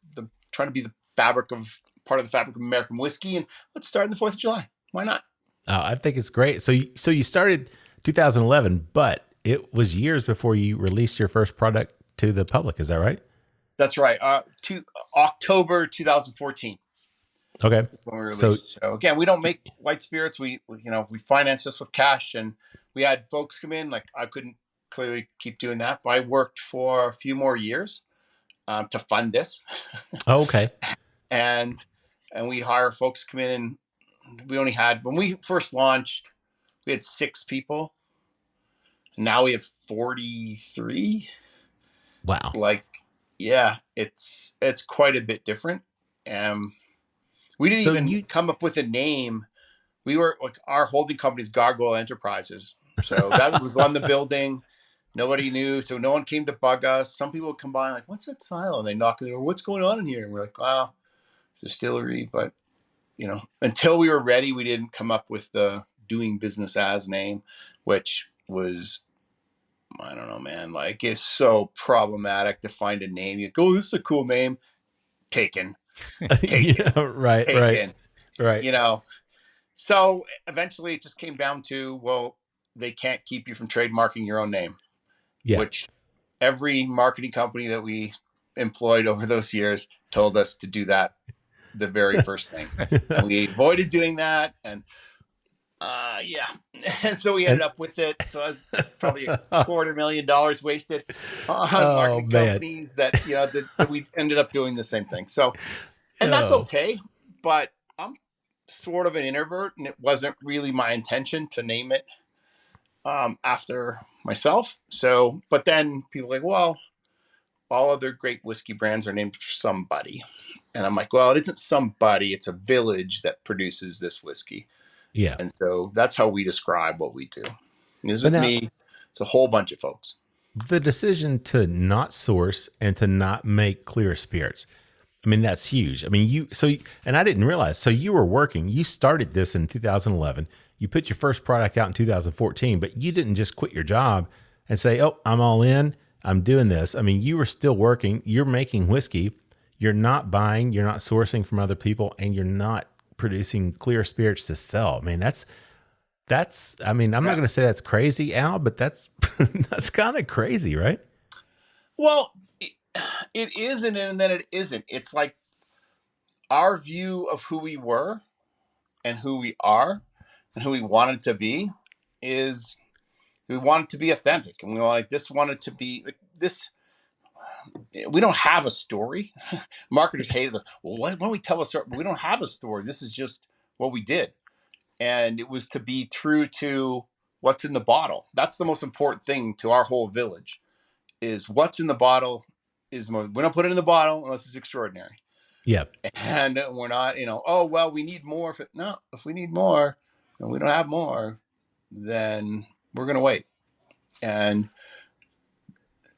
trying to be part of the fabric of American whiskey, and let's start on the 4th of July. Why not? I think it's great. So you started 2011, but it was years before you released your first product to the public. Is that right? That's right. October 2014. Okay. When we released. So again, we don't make white spirits. We finance this with cash, and we had folks come in. Like, I couldn't clearly keep doing that, but I worked for a few more years to fund this. Oh, okay. and we hire folks to come in, and we only had, when we first launched, we had 6 people. Now we have 43. Wow. Yeah, it's quite a bit different. We didn't come up with a name. We were our holding company's Gargoyle Enterprises. So that was on the building. Nobody knew. So no one came to bug us. Some people would come by like, what's that silo? And they knock on the door, what's going on in here? And we're like, wow, it's a distillery. But, until we were ready, we didn't come up with the doing business as name, which was, I don't know, man, like it's so problematic to find a name. You go, oh, this is a cool name. Taken. Yeah, right. So eventually it just came down to, well, they can't keep you from trademarking your own name, which every marketing company that we employed over those years told us to do that the very first thing. And we avoided doing that. And and so we ended up with it. So it was probably $250,000 wasted on marketing companies that we ended up doing the same thing. So, and that's okay, but I'm sort of an introvert, and it wasn't really my intention to name it after myself. So, but then people are like, well, all other great whiskey brands are named for somebody. And I'm like, well, it isn't somebody, it's a village that produces this whiskey. Yeah. And so that's how we describe what we do. It isn't me, it's a whole bunch of folks. The decision to not source and to not make clear spirits, I mean, that's huge. I mean, and I didn't realize, so you were working, you started this in 2011, you put your first product out in 2014, but you didn't just quit your job and say, oh, I'm all in, I'm doing this. I mean, you were still working, you're making whiskey, you're not buying, you're not sourcing from other people, and you're not producing clear spirits to sell. I mean, I mean, I'm not going to say that's crazy, Al, but that's kind of crazy, right? Well, it isn't, and then it isn't. It's like our view of who we were and who we are and who we wanted to be is we wanted to be authentic, and we wanted to be this. We don't have a story. Marketers hated it. Well, why don't we tell a story? We don't have a story. This is just what we did. And it was to be true to what's in the bottle. That's the most important thing to our whole village is what's in the bottle we don't put it in the bottle unless it's extraordinary. Yep. And we're not, oh, well, we need more. If we need more and we don't have more, then we're going to wait. And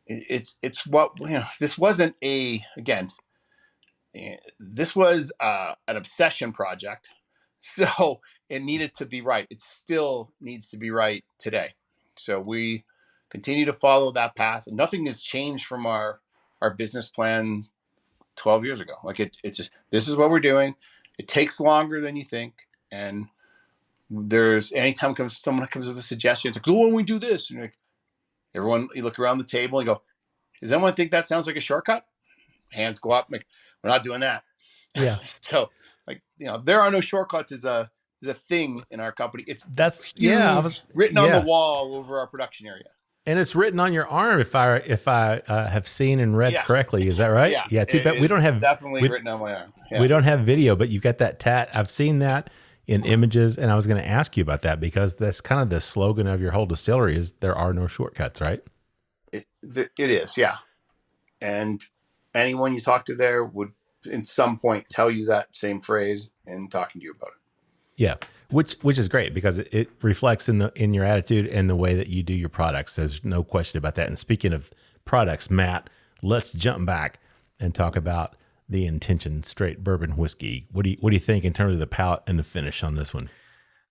it's what, this wasn't this was an obsession project. So it needed to be right. It still needs to be right today. So we continue to follow that path. And nothing has changed from our business plan 12 years ago. Like it's just, this is what we're doing. It takes longer than you think. And anytime someone comes with a suggestion, it's like, oh, when we do this, and you're like, you look around the table and go, does anyone think that sounds like a shortcut? Hands go up. Like, we're not doing that. Yeah. So there are no shortcuts is a thing in our company. That's huge, written on the wall over our production area. And it's written on your arm if I have seen and read correctly. Is that right? Yeah. Too bad we don't have definitely written on my arm. Yeah. We don't have video, but you've got that tat. I've seen that in images, and I was going to ask you about that because that's kind of the slogan of your whole distillery is there are no shortcuts, right? It is, yeah. And anyone you talk to there would in some point tell you that same phrase and talking to you about it. Yeah. Which is great because it reflects in your attitude and the way that you do your products. There's no question about that. And speaking of products, Matt, let's jump back and talk about the Intention Straight Bourbon Whiskey. What do you think in terms of the palate and the finish on this one?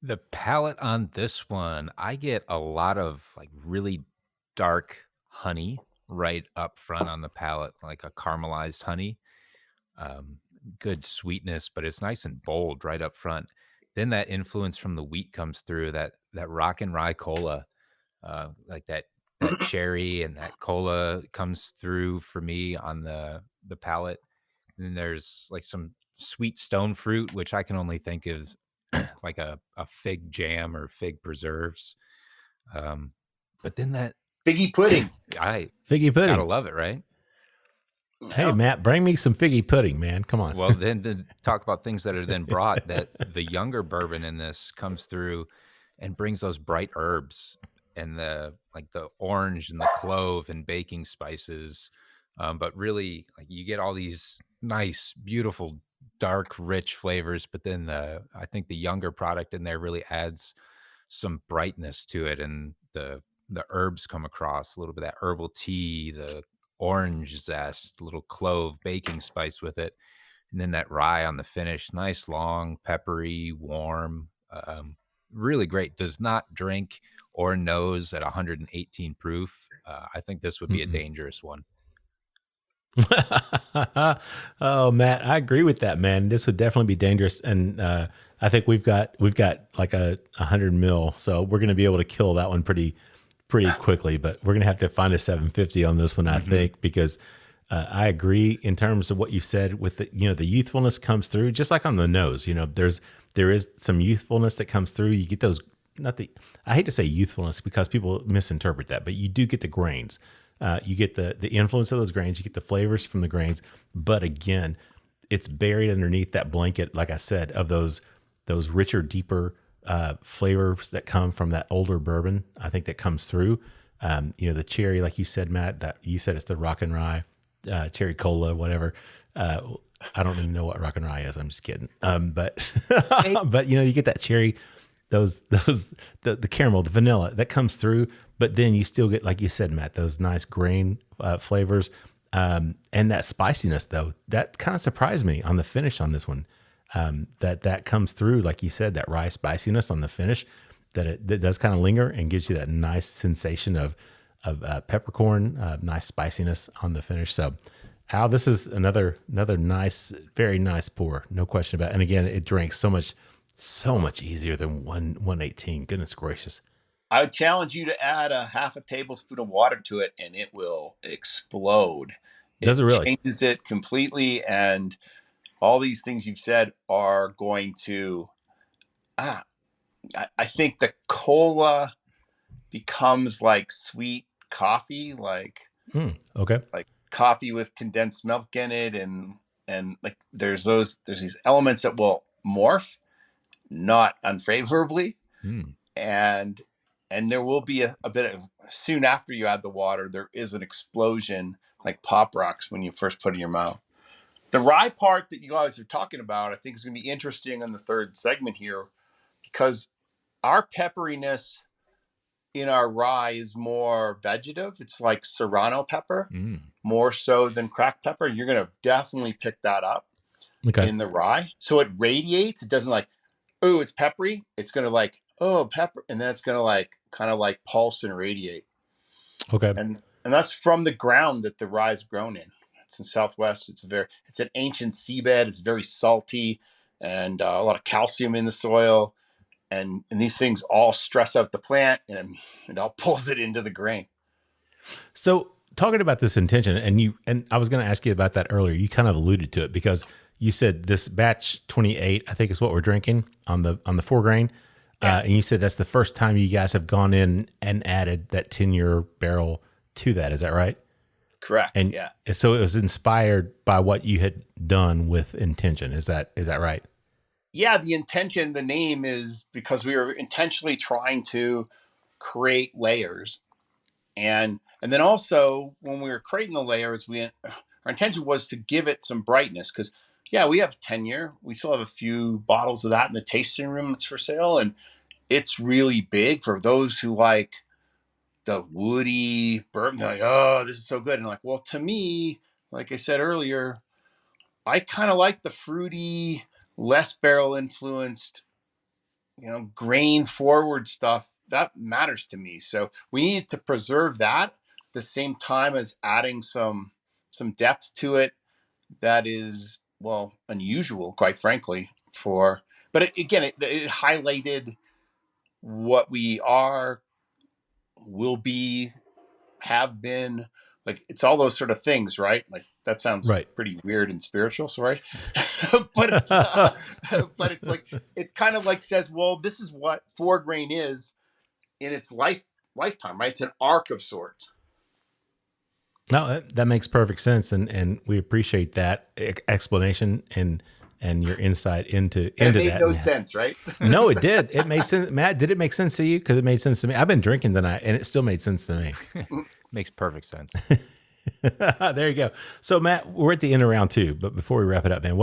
The palate on this one, I get a lot of like really dark honey right up front on the palate, like a caramelized honey. Good sweetness, but it's nice and bold right up front. Then that influence from the wheat comes through, that rock and rye cola, like that cherry and that cola comes through for me on the palate. And then there's like some sweet stone fruit, which I can only think is like a fig jam or fig preserves. But then that figgy pudding. Figgy pudding. Gotta love it, right? Hey, Matt, bring me some figgy pudding, man. Come on. Well, then to talk about things that are then brought, that the younger bourbon in this comes through and brings those bright herbs and the orange and the clove and baking spices. But really, like you get all these nice, beautiful, dark, rich flavors. But then I think the younger product in there really adds some brightness to it, and the the herbs come across, a little bit of that herbal tea, the orange zest, a little clove, baking spice with it. And then that rye on the finish, nice, long, peppery, warm, really great. Does not drink or nose at 118 proof. I think this would be a dangerous one. Oh, Matt, I agree with that, man. This would definitely be dangerous. And I think we've got like a 100 mil. So we're going to be able to kill that one pretty quickly, but we're going to have to find a 750 on this one, I think, because I agree in terms of what you said with the, the youthfulness comes through just like on the nose, there is some youthfulness that comes through. You get those, I hate to say youthfulness because people misinterpret that, but you do get the grains. You get the influence of those grains, you get the flavors from the grains, but again, it's buried underneath that blanket, like I said, of those richer, deeper flavors that come from that older bourbon. I think that comes through. The cherry, like you said, Matt, that you said it's the rock and rye, cherry cola, whatever. I don't even know what rock and rye is. I'm just kidding. But you get that cherry, the caramel, the vanilla that comes through, but then you still get, like you said, Matt, those nice grain flavors, and that spiciness though, that kind of surprised me on the finish on this one. That comes through, like you said, that rye spiciness on the finish, that does kind of linger and gives you that nice sensation of peppercorn, nice spiciness on the finish. So, Al, this is another nice, very nice pour, no question about it. And again, it drinks so much easier than 118. Goodness gracious. I would challenge you to add a half a tablespoon of water to it and it will explode. Does it really? Changes it completely. And all these things you've said are going to, I think the cola becomes like sweet coffee, okay, like coffee with condensed milk in it, and like there's these elements that will morph, not unfavorably, and there will be a bit of, soon after you add the water, there is an explosion like Pop Rocks when you first put it in your mouth. The rye part that you guys are talking about, I think is going to be interesting in the third segment here, because our pepperiness in our rye is more vegetative. It's like serrano pepper, more so than cracked pepper. You're going to definitely pick that up in the rye. So it radiates. It doesn't like, oh, it's peppery. It's going to like, oh, pepper. And then it's going to like, kind of like pulse and radiate. Okay. And that's from the ground that the rye is grown in. It's in Southwest. It's an ancient seabed. It's very salty and a lot of calcium in the soil. And these things all stress out the plant and it all pulls it into the grain. So talking about this intention, and I was going to ask you about that earlier. You kind of alluded to it because you said this batch 28, I think is what we're drinking on the 4 grain. Yeah. And you said that's the first time you guys have gone in and added that 10-year barrel to that. Is that right? Correct. And yeah. So it was inspired by what you had done with intention. Is that right? Yeah. The intention, the name is because we were intentionally trying to create layers. And then also when we were creating the layers, our intention was to give it some brightness because we have 10-year. We still have a few bottles of that in the tasting room that's for sale. And it's really big for those who like the woody bourbon. They're like, oh, this is so good. And like, well, to me, like I said earlier, I kind of like the fruity, less barrel influenced, grain forward stuff. That matters to me. So we need to preserve that at the same time as adding some depth to it that is, well, unusual, quite frankly, but it highlighted what we are, will be, have been. Like, it's all those sort of things, right? Like, that sounds pretty weird and spiritual, sorry. but it's like, it kind of like says, well, this is what 4 grain is in its lifetime, right? It's an arc of sorts. No, that makes perfect sense, and we appreciate that explanation and your insight into that. It made no sense, right? No, it did. It made sense. Matt, did it make sense to you? Because it made sense to me. I've been drinking tonight, and it still made sense to me. Makes perfect sense. There you go. So, Matt, we're at the end of round 2, but before we wrap it up, man,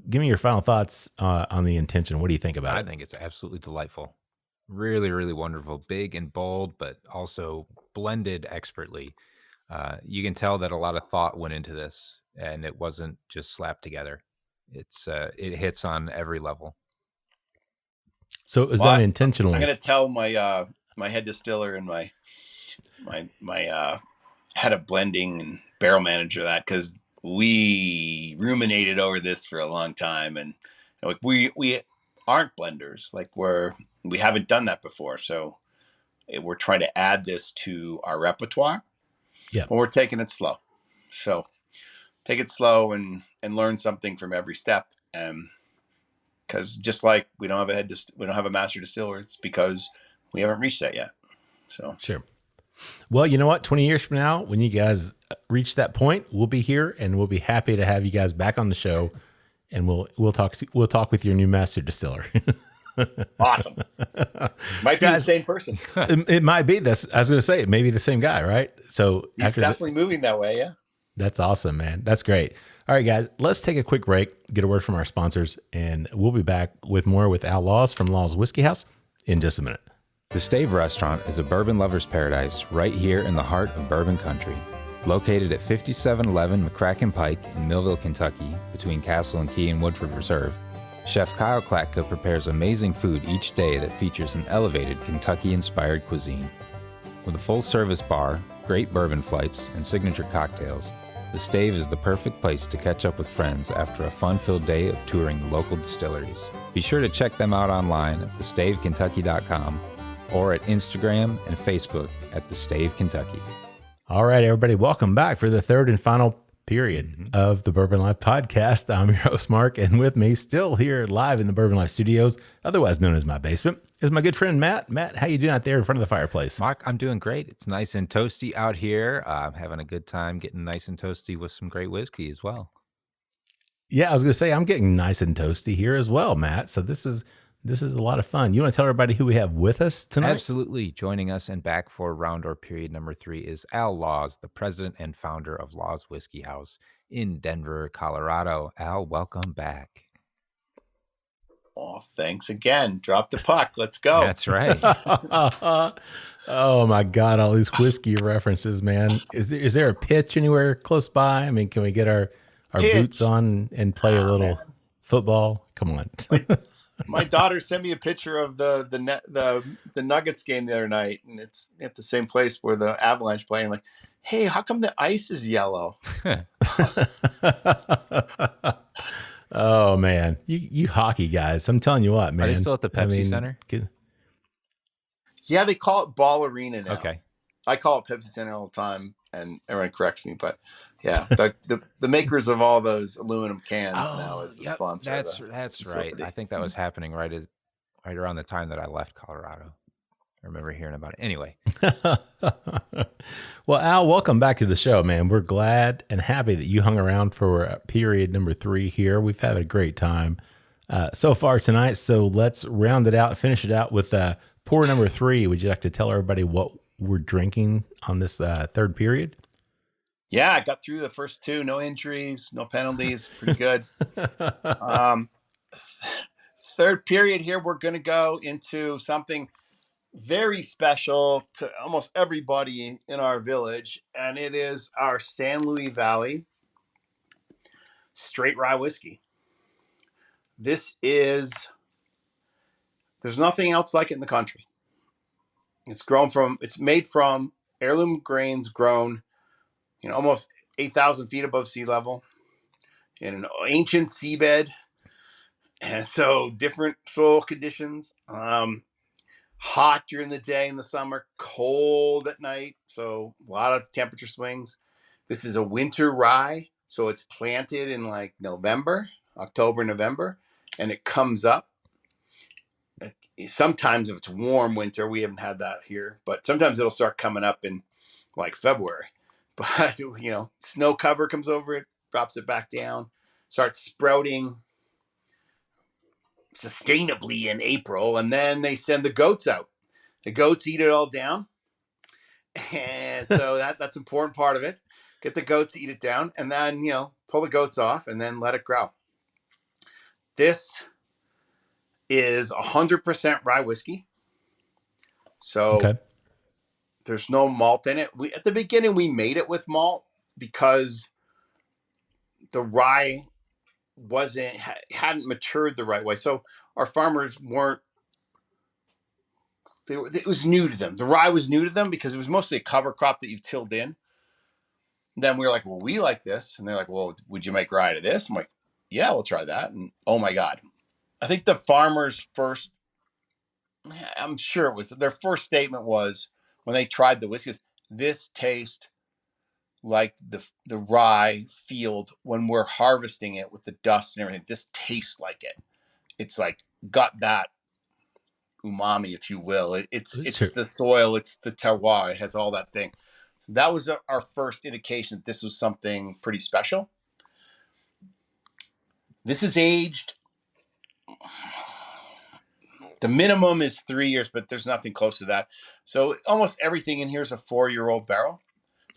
give me your final thoughts on the intention. What do you think about it? I think it's absolutely delightful. Really, really wonderful. Big and bold, but also blended expertly. You can tell that a lot of thought went into this, and it wasn't just slapped together. It hits on every level. So it was Well, done I'm intentionally. going to tell my my head distiller and my head of blending and barrel manager that, because we ruminated over this for a long time, and like we aren't blenders, like we haven't done that before, so we're trying to add this to our repertoire. Yeah, but we're taking it slow. So take it slow and learn something from every step. Because just like we don't have a master distiller, it's because we haven't reached that yet. So sure. Well, you know what? 20 years from now, when you guys reach that point, we'll be here and we'll be happy to have you guys back on the show, and we'll talk with your new master distiller. awesome. Might be the same person. It might be this. I was going to say it may be the same guy, right? So He's definitely moving that way. Yeah. That's awesome, man. That's great. All right, guys, let's take a quick break, get a word from our sponsors, and we'll be back with more with Al Laws from Laws Whiskey House in just a minute. The Stave Restaurant is a bourbon lover's paradise right here in the heart of bourbon country. Located at 5711 McCracken Pike in Millville, Kentucky, between Castle and Key and Woodford Reserve, Chef Kyle Klatka prepares amazing food each day that features an elevated Kentucky-inspired cuisine. With a full-service bar, great bourbon flights, and signature cocktails, the Stave is the perfect place to catch up with friends after a fun-filled day of touring local distilleries. Be sure to check them out online at thestavekentucky.com or at Instagram and Facebook at The Stave Kentucky. All right, everybody, welcome back for the third and final period of the Bourbon Life Podcast. I'm your host, Mark, and with me still here live in the Bourbon Life Studios, otherwise known as my basement, is my good friend, Matt. Matt, how you doing out there in front of the fireplace? Mark, I'm doing great. It's nice and toasty out here. I'm having a good time getting nice and toasty with some great whiskey as well. Yeah, I was going to say, I'm getting nice and toasty here as well, Matt. So this is a lot of fun. You want to tell everybody who we have with us tonight? Absolutely. Joining us and back for round or period number 3 is Al Laws, the president and founder of Laws Whiskey House in Denver, Colorado. Al, welcome back. Oh, thanks again. Drop the puck. Let's go. That's right. Oh my God, all these whiskey references, man. Is there a pitch anywhere close by? I mean, can we get our boots on and play a little football? Come on. My daughter sent me a picture of the Nuggets game the other night, and it's at the same place where the Avalanche playing. Like, hey, how come the ice is yellow? Oh man, you hockey guys! I'm telling you what, man. Are they still at the Pepsi Center? Yeah, they call it Ball Arena now. Okay. I call it Pepsi Center all the time, and everyone corrects me. But yeah, the makers of all those aluminum cans now is the sponsor. That's right. I think that was happening right around the time that I left Colorado. I remember hearing about it. Anyway. Well, Al, welcome back to the show, man. We're glad and happy that you hung around for period number 3 here. We've had a great time so far tonight. So let's round it out, finish it out with pour number 3. Would you like to tell everybody what we're drinking on this third period? Yeah, I got through the first 2, no injuries, no penalties, pretty good. Third period here, we're going to go into something very special to almost everybody in our village, and it is our San Luis Valley Straight Rye whiskey. There's nothing else like it in the country. It's made from heirloom grains grown, almost 8,000 feet above sea level in an ancient seabed. And so different soil conditions, hot during the day in the summer, cold at night. So a lot of temperature swings. This is a winter rye. So it's planted in like October, November, and it comes up. Sometimes if it's warm winter, we haven't had that here, but sometimes it'll start coming up in like February. But, snow cover comes over it, drops it back down, starts sprouting sustainably in April, and then they send the goats out. The goats eat it all down, and so that's an important part of it. Get the goats to eat it down, and then pull the goats off, and then let it grow. This is 100% rye whiskey. So Okay. there's no malt in it. At the beginning, we made it with malt because the rye hadn't matured the right way. So our farmers it was new to them. The rye was new to them because it was mostly a cover crop that you've tilled in. And then we were like, well, we like this. And they're like, well, would you make rye to this? I'm like, yeah, we'll try that. And oh my God. I think the farmers I'm sure it was their first statement was when they tried the whiskey, this tastes like the rye field when we're harvesting it with the dust and everything. This tastes like it. It's like got that umami, if you will. It's Sure. the soil, it's the terroir, it has all that thing. So that was our first indication that this was something pretty special. This is aged. The minimum is 3 years, but there's nothing close to that. So almost everything in here is a 4-year-old barrel.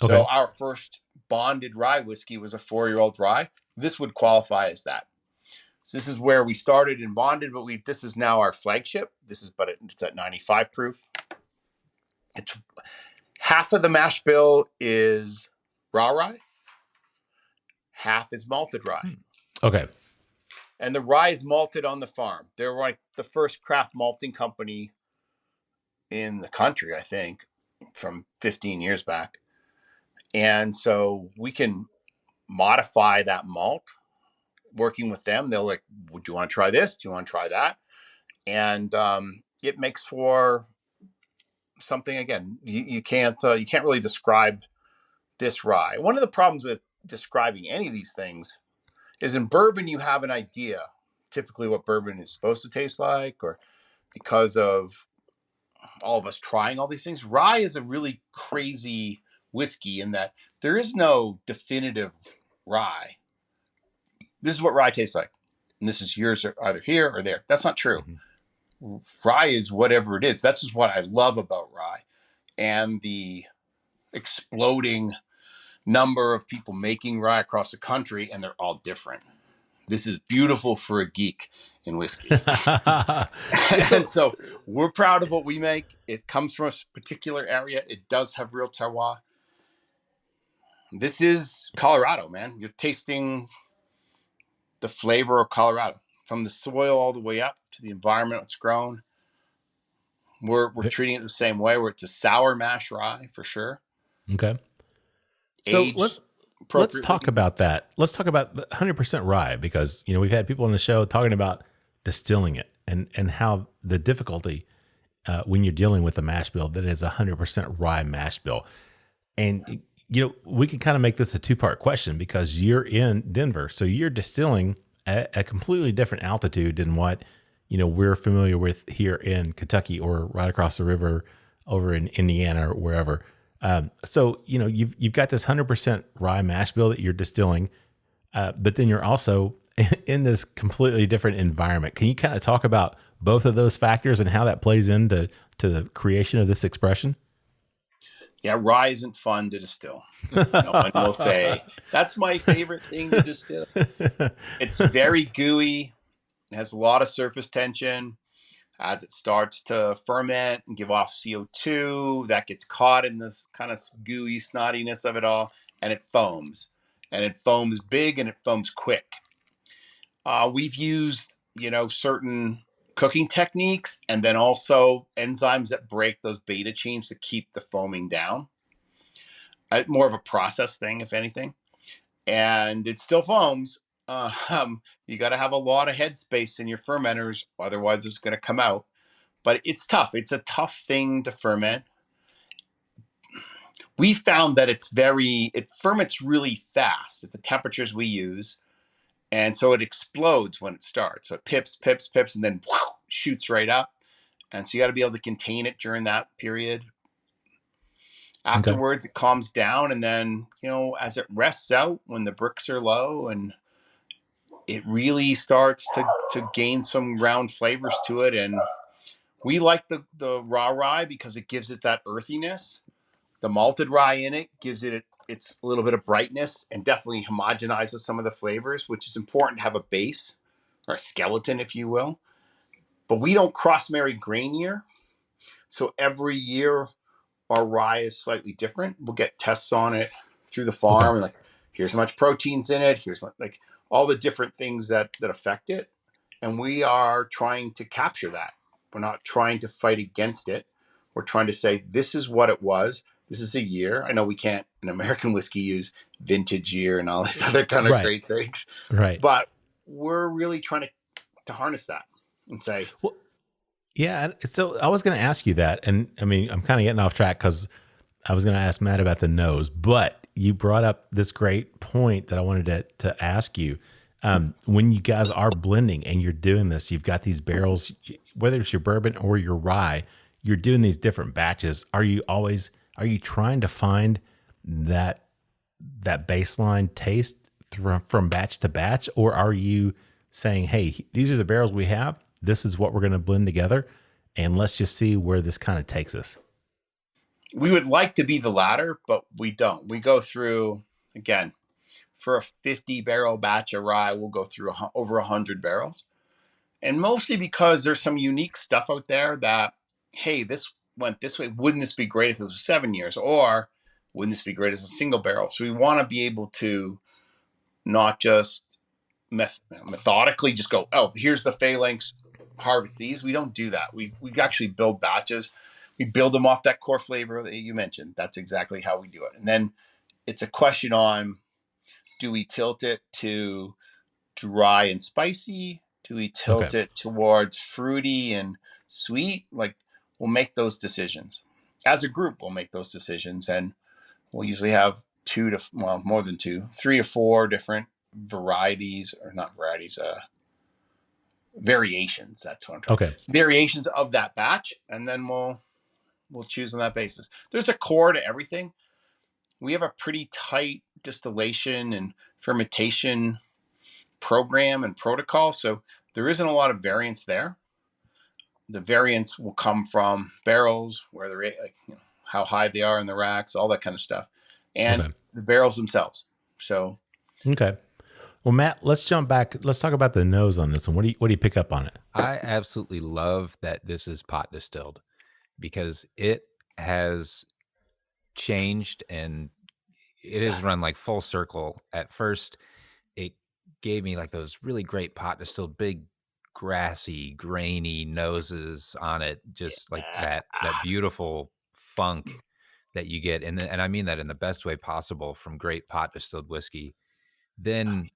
Okay. So our first bonded rye whiskey was a 4-year-old rye. This would qualify as that. So this is where we started in bonded, but this is now our flagship. It's at 95 proof. It's half of the mash bill is raw rye, half is malted rye. Okay. And the rye is malted on the farm. They're like the first craft malting company in the country, I think, from 15 years back. And so we can modify that malt working with them. They'll like, would you want to try this? Do you want to try that? And it makes for something, again, you can't really describe this rye. One of the problems with describing any of these things is in bourbon, you have an idea typically what bourbon is supposed to taste like, or because of all of us trying all these things. Rye is a really crazy whiskey in that there is no definitive rye. This is what rye tastes like. And this is yours either here or there. That's not true. Mm-hmm. Rye is whatever it is. That's just what I love about rye. And the exploding number of people making rye across the country, and they're all different. This is beautiful for a geek in whiskey. And so we're proud of what we make. It comes from a particular area. It does have real terroir. This is Colorado, man. You're tasting the flavor of Colorado from the soil all the way up to the environment it's grown. We're treating it the same way, where it's a sour mash rye for sure. Okay. So Aged let's talk about that. Let's talk about the 100% rye, because, you know, we've had people on the show talking about distilling it and how the difficulty when you're dealing with a mash bill that is 100% rye mash bill. And, you know, we can kind of make this a two-part question, because you're in Denver, so you're distilling at a completely different altitude than what, you know, we're familiar with here in Kentucky or right across the river over in Indiana or wherever. So, you know, you've got this 100% rye mash bill that you're distilling, but then you're also in this completely different environment. Can you kind of talk about both of those factors and how that plays into the creation of this expression? Yeah, rye isn't fun to distill. No one will say, that's my favorite thing to distill. It's very gooey. It has a lot of surface tension. As it starts to ferment and give off CO2, that gets caught in this kind of gooey snottiness of it all, and it foams. And it foams big and it foams quick. We've used, you know, certain cooking techniques and then also enzymes that break those beta chains to keep the foaming down. More of a process thing, if anything. And it still foams. You got to have a lot of headspace in your fermenters, otherwise it's going to come out. But it's tough. It's a tough thing to ferment. We found that it ferments really fast at the temperatures we use. And so it explodes when it starts. So it pips, and then shoots right up. And so you got to be able to contain it during that period. Afterwards, It calms down. And then, you know, as it rests out, when the bricks are low, and it really starts to gain some round flavors to it. And we like the raw rye because it gives it that earthiness. The malted rye in it gives it's a little bit of brightness and definitely homogenizes some of the flavors, which is important to have a base or a skeleton, if you will. But we don't cross marry grainier. So every year our rye is slightly different. We'll get tests on it through the farm. Okay. Like, here's how much protein's in it. Here's what, like, all the different things that affect it. And we are trying to capture that. We're not trying to fight against it. We're trying to say, this is what it was. This is a year. I know we can't in American whiskey use vintage year and all this other kind of Right. great things. Right. But we're really trying to harness that and say, Well, yeah. So I was going to ask you that. And I mean, I'm kind of getting off track because I was going to ask Matt about the nose, but you brought up this great point that I wanted to ask you. When you guys are blending and you're doing this, you've got these barrels, whether it's your bourbon or your rye, you're doing these different batches. Are you trying to find that baseline taste from batch to batch, or are you saying, hey, these are the barrels we have, this is what we're going to blend together, and let's just see where this kind of takes us? we would like to be the latter, but we don't. We go through, again, for a 50 barrel batch of rye, we'll go through over 100 barrels. And mostly because there's some unique stuff out there that, hey, this went this way. Wouldn't this be great if it was 7 years? Or wouldn't this be great as a single barrel? So we want to be able to not just methodically just go, oh, here's the phalanx, harvest these. We don't do that. We actually build batches. We build them off that core flavor that you mentioned. That's exactly how we do it. And then it's a question on, do we tilt it to dry and spicy? Do we tilt it towards fruity and sweet? Like, we'll make those decisions. As a group, we'll make those decisions. And we'll usually have 3 to 4 different varieties, or not varieties, variations. That's what I'm trying. Okay. Variations of that batch. And then we'll choose on that basis. There's a core to everything. We have a pretty tight distillation and fermentation program and protocol. So there isn't a lot of variance there. The variance will come from barrels, where they're how high they are in the racks, all that kind of stuff, and the barrels themselves. So, okay. Well, Matt, let's jump back. Let's talk about the nose on this one. What do you pick up on it? I absolutely love that this is pot distilled, because it has changed and it has run like full circle. At first, it gave me like those really great pot distilled, big, grassy, grainy noses on it, just like that beautiful funk that you get. And I mean that in the best way possible from great pot distilled whiskey. Then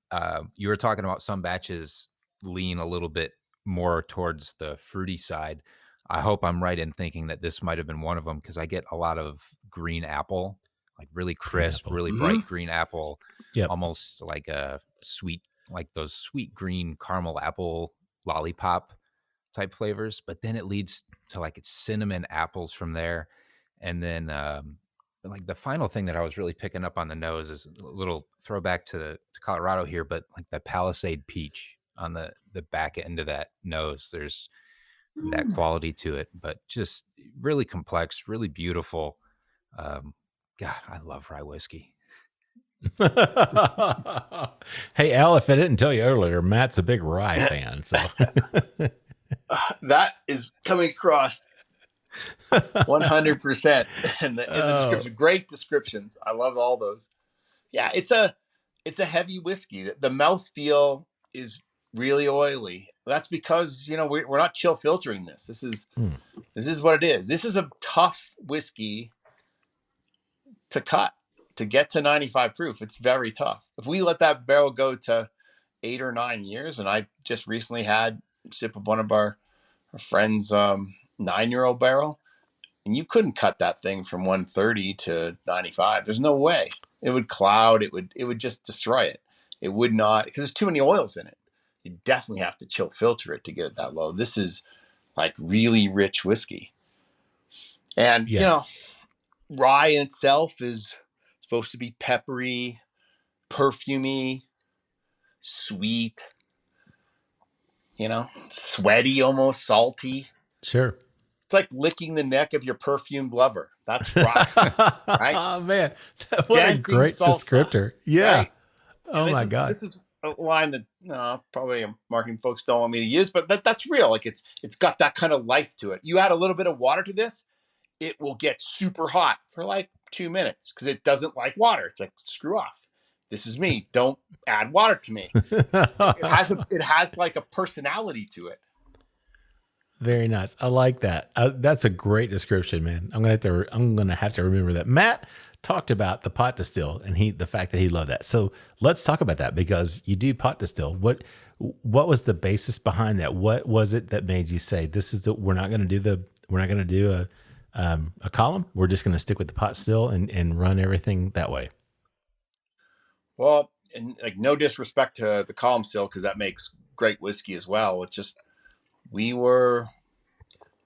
you were talking about some batches lean a little bit more towards the fruity side. I hope I'm right in thinking that this might have been one of them, because I get a lot of green apple, like really crisp, really bright green apple, almost like a sweet, like those sweet green caramel apple lollipop type flavors. But then it leads to like it's cinnamon apples from there. And then like the final thing that I was really picking up on the nose is a little throwback to Colorado here, but like the Palisade peach on the back end of that nose. There's that quality to it, but just really complex, really beautiful. God, I love rye whiskey. Hey, Al, if I didn't tell you earlier, Matt's a big rye fan. So that is coming across 100% in the description. Great descriptions. I love all those. Yeah, it's a heavy whiskey. The mouthfeel is really oily. That's because, we're not chill filtering this. This is what it is. This is a tough whiskey to cut, to get to 95 proof. It's very tough. If we let that barrel go to 8 or 9 years, and I just recently had a sip of one of our friends' 9-year-old barrel, and you couldn't cut that thing from 130 to 95. There's no way. It would cloud. It would just destroy it. It would not, because there's too many oils in it. You definitely have to chill filter it to get it that low. This is like really rich whiskey. And, rye in itself is supposed to be peppery, perfumey, sweet, sweaty, almost salty. Sure. It's like licking the neck of your perfumed lover. That's rye, right? Oh, man. What Dancing a great salsa, descriptor. Yeah. Right? Oh, my God. This is a line that probably marketing folks don't want me to use, but that's real. Like it's got that kind of life to it. You add a little bit of water to this, it will get super hot for like 2 minutes because it doesn't like water. It's like, screw off. This is me. Don't add water to me. It has like a personality to it. Very nice. I like that. That's a great description, man. I'm gonna have to remember that. Matt talked about the pot distill and the fact that he loved that. So let's talk about that, because you do pot distill. What was the basis behind that? What was it that made you say we're not going to do a column. We're just going to stick with the pot still and run everything that way? Well, and like, no disrespect to the column still, because that makes great whiskey as well. It's just we're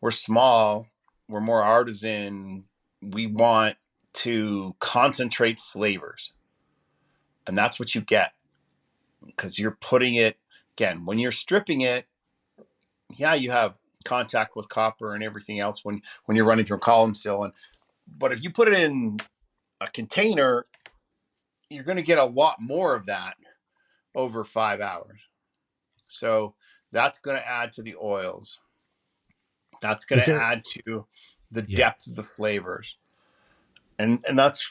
small, we're more artisan. We want to concentrate flavors, and that's what you get, because you're putting it, again, when you're stripping it, you have contact with copper and everything else when you're running through a column still, but if you put it in a container, you're going to get a lot more of that over 5 hours. So that's going to add to the oils. That's going to add to the depth of the flavors. And that's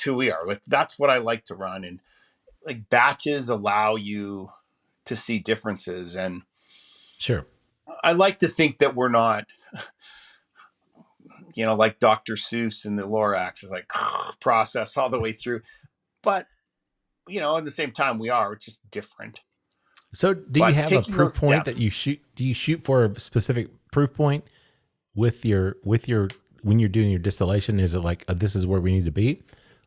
who we are. Like, that's what I like to run. And like, batches allow you to see differences. And sure, I like to think that we're not, like Dr. Seuss and the Lorax is like process all the way through. But, at the same time we are, it's just different. So do you have a proof point that you shoot? Do you shoot for a specific proof point with your, when you're doing your distillation? Is it like, this is where we need to be?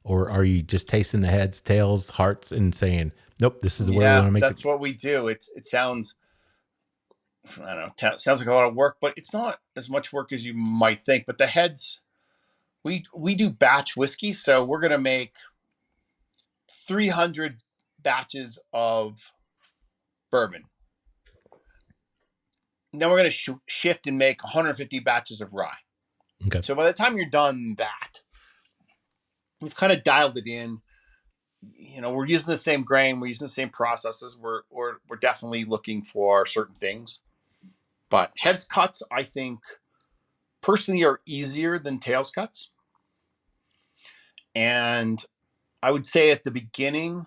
Or are you just tasting the heads, tails, hearts and saying, nope, this is where we want to make it? That's what we do. It sounds, I don't know, sounds like a lot of work, but it's not as much work as you might think. But the heads, we do batch whiskey. So we're going to make 300 batches of bourbon. And then we're going to shift and make 150 batches of rye. Okay. So by the time you're done that, we've kind of dialed it in. We're using the same grain, we're using the same processes. We're definitely looking for certain things. But heads cuts, I think, personally, are easier than tails cuts. And I would say at the beginning,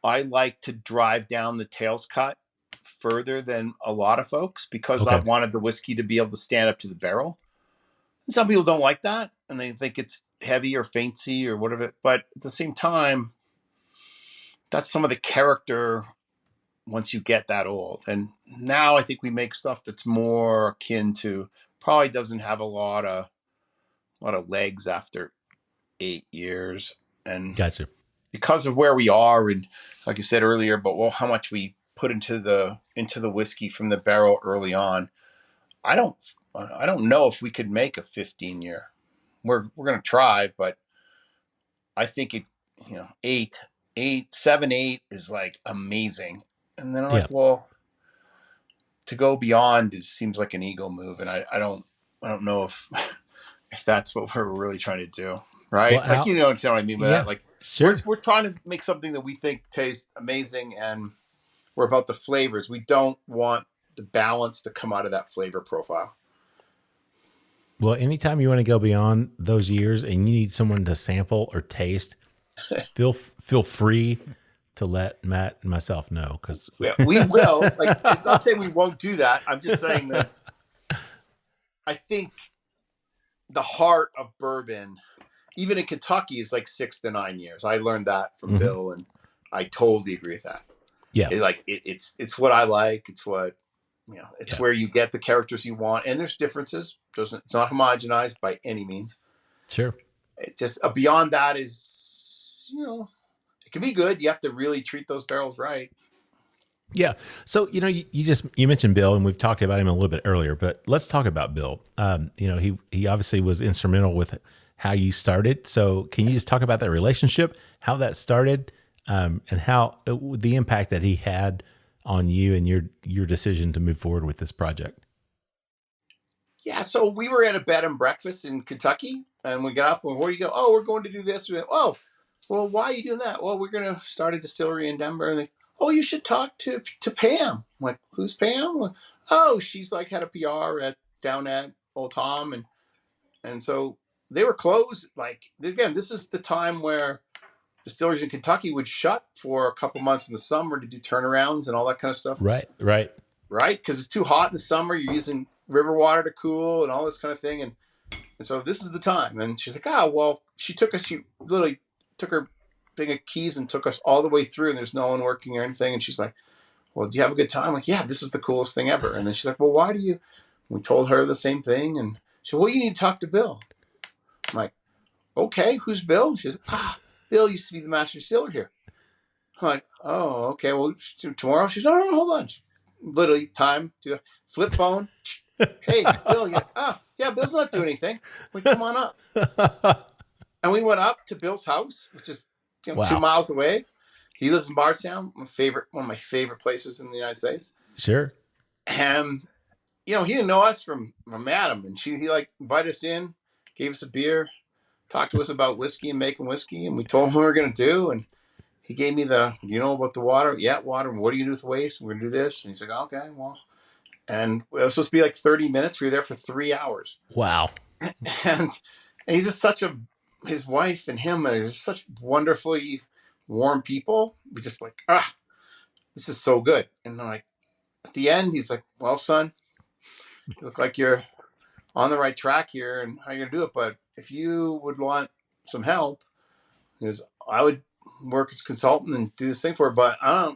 I like to drive down the tails cut further than a lot of folks, because I wanted the whiskey to be able to stand up to the barrel. And some people don't like that, and they think it's heavy or faincy or whatever. But at the same time, that's some of the character once you get that old. And now I think we make stuff that's more akin to, probably doesn't have a lot of legs after 8 years. And gotcha. Because of where we are, and like I said earlier, but how much we put into the whiskey from the barrel early on, I don't know if we could make a 15-year. We're going to try, but I think it, 7, 8 is like amazing. And then I'm like, well, to go beyond seems like an ego move. And I don't know if that's what we're really trying to do. Right. Well, like, understand what I mean by that? Like, sure. We're trying to make something that we think tastes amazing, and we're about the flavors. We don't want the balance to come out of that flavor profile. Well, anytime you want to go beyond those years and you need someone to sample or taste, feel free to let Matt and myself know, because we will. Like, it's not saying we won't do that. I'm just saying that I think the heart of bourbon, even in Kentucky, is like 6 to 9 years. I learned that from Bill, and I totally agree with that. Yeah, it's what I like. It's what it's where you get the characters you want, and there's differences. It's not homogenized by any means. Sure. It just beyond that is, it can be good. You have to really treat those barrels right. Yeah. So, you mentioned Bill, and we've talked about him a little bit earlier, but let's talk about Bill. He obviously was instrumental with how you started. So can you just talk about that relationship, how that started, and how the impact that he had on you and your decision to move forward with this project? Yeah. So we were at a bed and breakfast in Kentucky, and we got up and, where do you go? Oh, we're going to do this. Oh, well, why are you doing that? Well, we're going to start a distillery in Denver. And they, oh, you should talk to Pam. I'm like, who's Pam? Like, oh, she's like had a PR down at Old Tom. And so they were closed. Like, again, this is the time where distilleries in Kentucky would shut for a couple months in the summer to do turnarounds and all that kind of stuff. Right. Because it's too hot in the summer. You're using river water to cool and all this kind of thing. And so this is the time. And she's like, well, she literally took her thing of keys and took us all the way through, and there's no one working or anything. And she's like, well, do you have a good time? I'm like, yeah, this is the coolest thing ever. And then she's like, well, why do you? We told her the same thing. And she said, well, you need to talk to Bill. I'm like, okay, who's Bill? She's like, Bill used to be the master distiller here. I'm like, oh, okay. Well, tomorrow? She's like, no, hold on. Literally time to flip phone. Hey, Bill. Yeah, Bill's not doing anything. Like, come on up. And we went up to Bill's house, which is 2 miles away. He lives in Bardstown, one of my favorite places in the United States. Sure. And he didn't know us from Adam, and he like invited us in, gave us a beer, talked to us about whiskey and making whiskey, and we told him what we were going to do. And he gave me about the water? Yeah, water. And what do you do with waste? We're going to do this. And he's like, okay, well. And it was supposed to be like 30 minutes. We were there for 3 hours. Wow. And he's just his wife and him are just such wonderfully warm people. We just like, this is so good. And then like at the end, he's like, well, son, you look like you're on the right track here, and how are you going to do it? But if you would want some help, because I would work as a consultant and do this thing for her, but I'm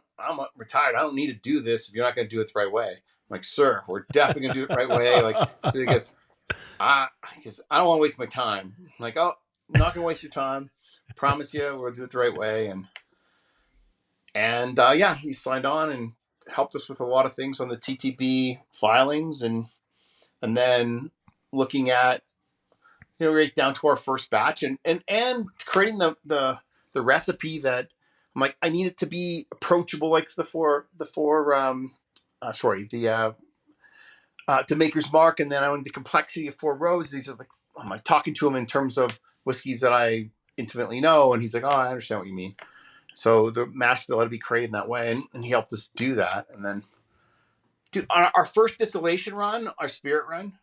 retired. I don't need to do this if you're not going to do it the right way. I'm like, sir, we're definitely going to do it the right way. Like, so he goes, I don't want to waste my time. I'm like, oh, I'm not going to waste your time. I promise you we'll do it the right way. And he signed on and helped us with a lot of things on the TTB filings and then looking at, right down to our first batch and creating the recipe that I'm like, I need it to be approachable, like to Maker's Mark. And then I want the complexity of Four Rows. These are like, I'm like talking to him in terms of whiskeys that I intimately know. And he's like, oh, I understand what you mean. So the mash bill had to be created in that way. And he helped us do that. And then, dude, on our first distillation run, our spirit run,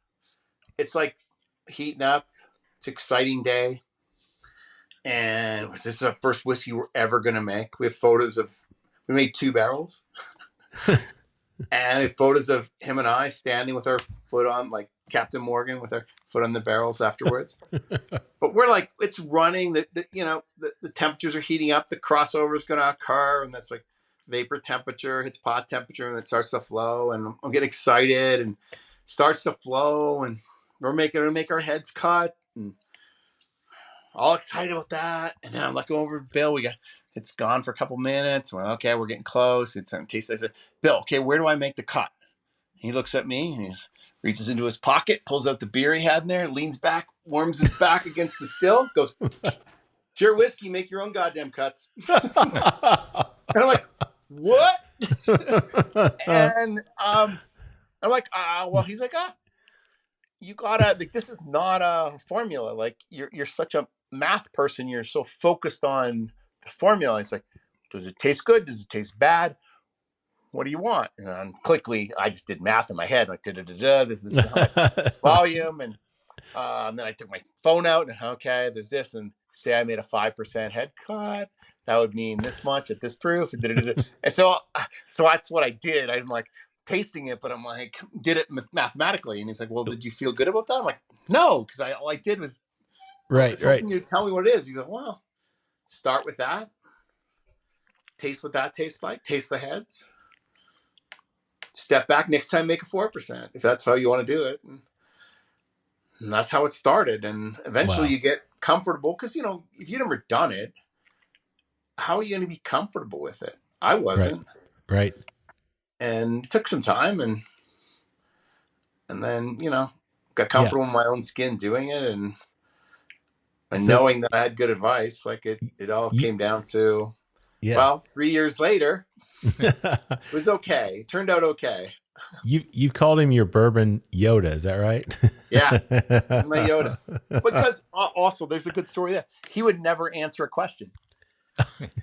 it's like heating up. It's an exciting day. And this is the first whiskey we're ever going to make. We have photos we made 2 barrels. And we have photos of him and I standing with our foot on, like Captain Morgan with our foot on the barrels afterwards. But we're like, it's running, the temperatures are heating up, the crossover is going to occur. And that's like vapor temperature hits pot temperature and it starts to flow. And I'm getting excited and it starts to flow. And we're going to make our heads cut and all excited about that. And then I'm looking over at Bill. It's gone for a couple minutes. We're okay. We're getting close. It's starting to taste. I said, Bill, okay, where do I make the cut? He looks at me and he reaches into his pocket, pulls out the beer he had in there, leans back, warms his back against the still, goes, it's your whiskey. Make your own goddamn cuts. And I'm like, what? And I'm like, well, he's like, you gotta, like, this is not a formula. Like, you're such a math person. You're so focused on the formula. It's like, does it taste good? Does it taste bad? What do you want? And quickly, I just did math in my head, like, this is how much volume. And then I took my phone out and, okay, there's this. And say I made a 5% head cut. That would mean this much at this proof. And so that's what I did. I didn't like tasting it, but I'm like, did it mathematically. And he's like, well, did you feel good about that? I'm like, no, because all I did was right. You tell me what it is. You go, well, start with that. Taste what that tastes like. Taste the heads. Step back. Next time, make a 4%, if that's how you want to do it. And that's how it started. And eventually you get comfortable because, if you've never done it, how are you going to be comfortable with it? I wasn't. Right. And it took some time and then, got comfortable in my own skin doing it and knowing that I had good advice. Like it all came down to, 3 years later, it was okay. It turned out okay. You've called him your bourbon Yoda. Is that right? Yeah. This is my Yoda. Because also there's a good story there. He would never answer a question.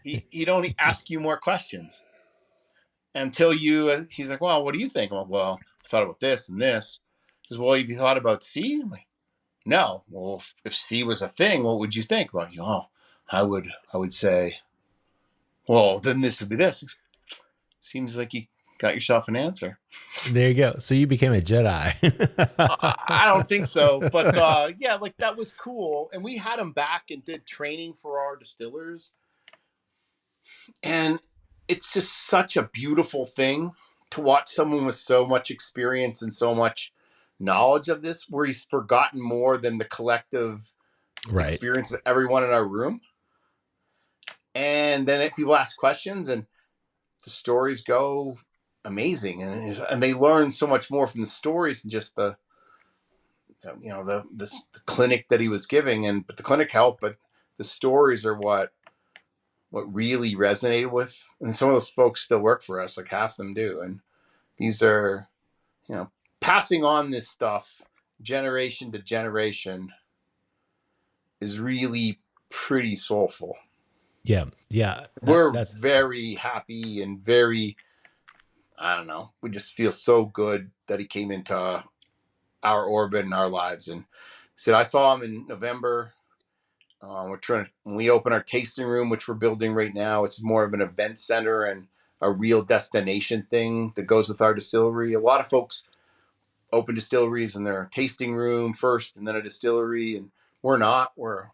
He'd only ask you more questions until he's like, well, what do you think? I'm like, well, I thought about this and this. He says, well, have you thought about C? I'm like, no. Well, if C was a thing, what would you think? Well, I would say, well, then this would be this. Seems like you got yourself an answer. There you go. So you became a Jedi. I don't think so, but yeah, like that was cool. And we had him back and did training for our distillers. And it's just such a beautiful thing to watch someone with so much experience and so much knowledge of this, where he's forgotten more than the collective experience of everyone in our room. And then people ask questions and the stories go amazing. And they learn so much more from the stories than just the clinic that he was giving. But the clinic helped, but the stories are what really resonated with. And some of those folks still work for us, like half of them do. And these are, passing on this stuff generation to generation is really pretty soulful. Yeah. We're very happy and very, I don't know, we just feel so good that he came into our orbit and our lives. And I saw him in November. When we open our tasting room, which we're building right now, it's more of an event center and a real destination thing that goes with our distillery. A lot of folks open distilleries in their tasting room first and then a distillery, and we're not. We're a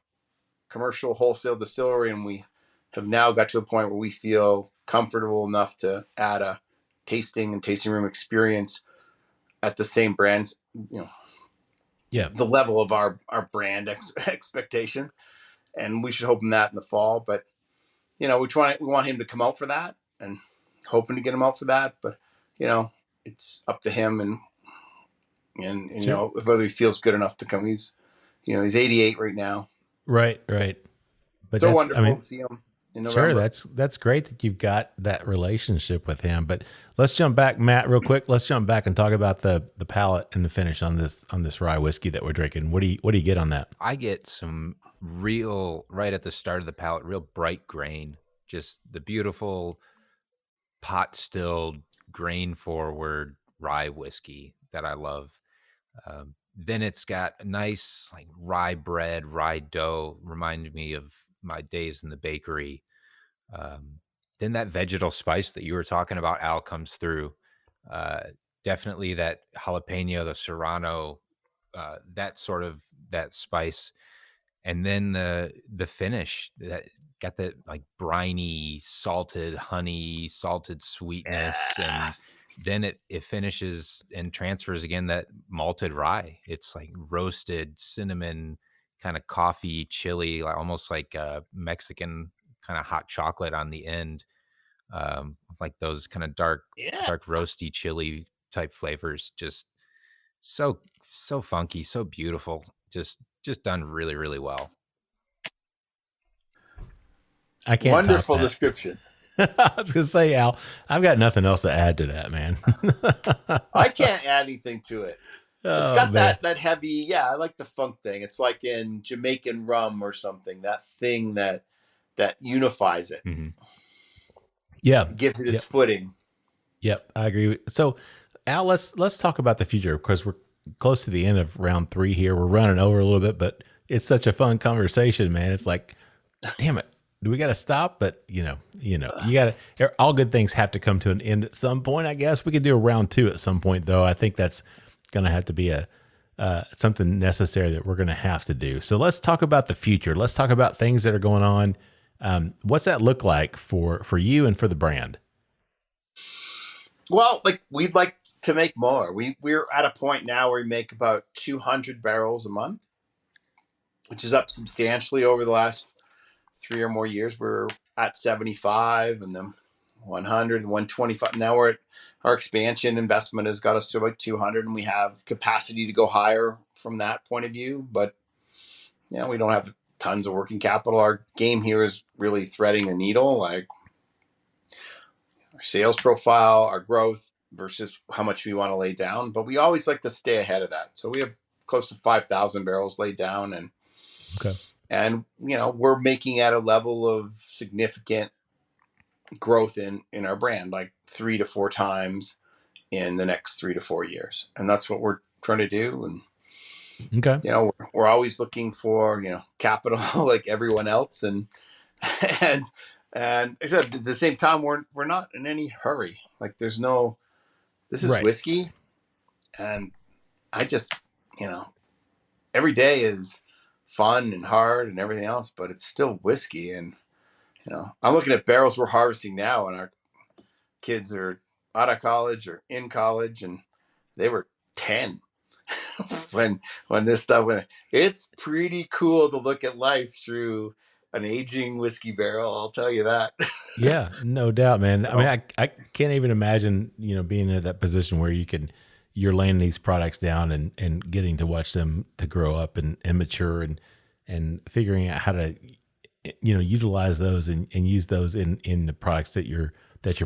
commercial wholesale distillery, and we have now got to a point where we feel comfortable enough to add a tasting and tasting room experience at the same brands, the level of our brand expectation. And we should open that in the fall. But, we want him to come out for that and hoping to get him out for that. But, it's up to him and sure. Whether he feels good enough to come. He's 88 right now. Right. But so wonderful to see him in November. Sure. That's great that you've got that relationship with him. But let's jump back, Matt, real quick. Let's jump back and talk about the palate and the finish on this rye whiskey that we're drinking. What do you get on that? I get some real, right at the start of the palate, real bright grain, just the beautiful pot stilled, grain forward rye whiskey that I love. Then it's got a nice like rye bread, rye dough, reminded me of my days in the bakery. Then that vegetal spice that you were talking about, Al, comes through. Definitely that jalapeno, the serrano, that spice. And then the finish that got that like briny, salted honey, salted sweetness. Yeah. And then it finishes and transfers again that malted rye. It's like roasted cinnamon, kind of coffee, chili, almost like a Mexican kind of hot chocolate on the end. Like those kind of dark roasty chili type flavors. Just so funky, so beautiful. Just done really, really well. I can't. Wonderful description. I was gonna say, Al, I've got nothing else to add to that, man. I can't add anything to it. It's got that heavy, I like the funk thing. It's like in Jamaican rum or something, that thing that unifies it. Mm-hmm. Yeah. Gives it its footing. Yep, I agree. So, Al, let's talk about the future, because we're close to the end of round 3 here. We're running over a little bit, but it's such a fun conversation, man. It's like, damn it. Do we got to stop? But you got to, all good things have to come to an end at some point, I guess. We could do a round 2 at some point, though. I think that's going to have to be something necessary that we're going to have to do. So let's talk about the future. Let's talk about things that are going on. What's that look like for you and for the brand? Well, we'd like to make more. We're at a point now where we make about 200 barrels a month, which is up substantially over the last 3 or more years. We're at 75 and then 100 and 125. Now our expansion investment has got us to about 200, and we have capacity to go higher from that point of view. But, we don't have tons of working capital. Our game here is really threading the needle, like our sales profile, our growth versus how much we want to lay down. But we always like to stay ahead of that. So we have close to 5,000 barrels laid down, And, we're making at a level of significant growth in our brand, like 3 to 4 times in the next 3 to 4 years. And that's what we're trying to do. And, Okay. we're always looking for, capital like everyone else. And except at the same time, we're not in any hurry. Like this is Right. whiskey. And I just, every day is fun and hard and everything else, but it's still whiskey. And, I'm looking at barrels we're harvesting now, and our kids are out of college or in college, and they were 10 when this stuff went. It's pretty cool to look at life through an aging whiskey barrel. I'll tell you that. Yeah, no doubt, man. I mean, I can't even imagine, being in that position where you're laying these products down and getting to watch them to grow up and mature and figuring out how to, utilize those and use those in the products that you're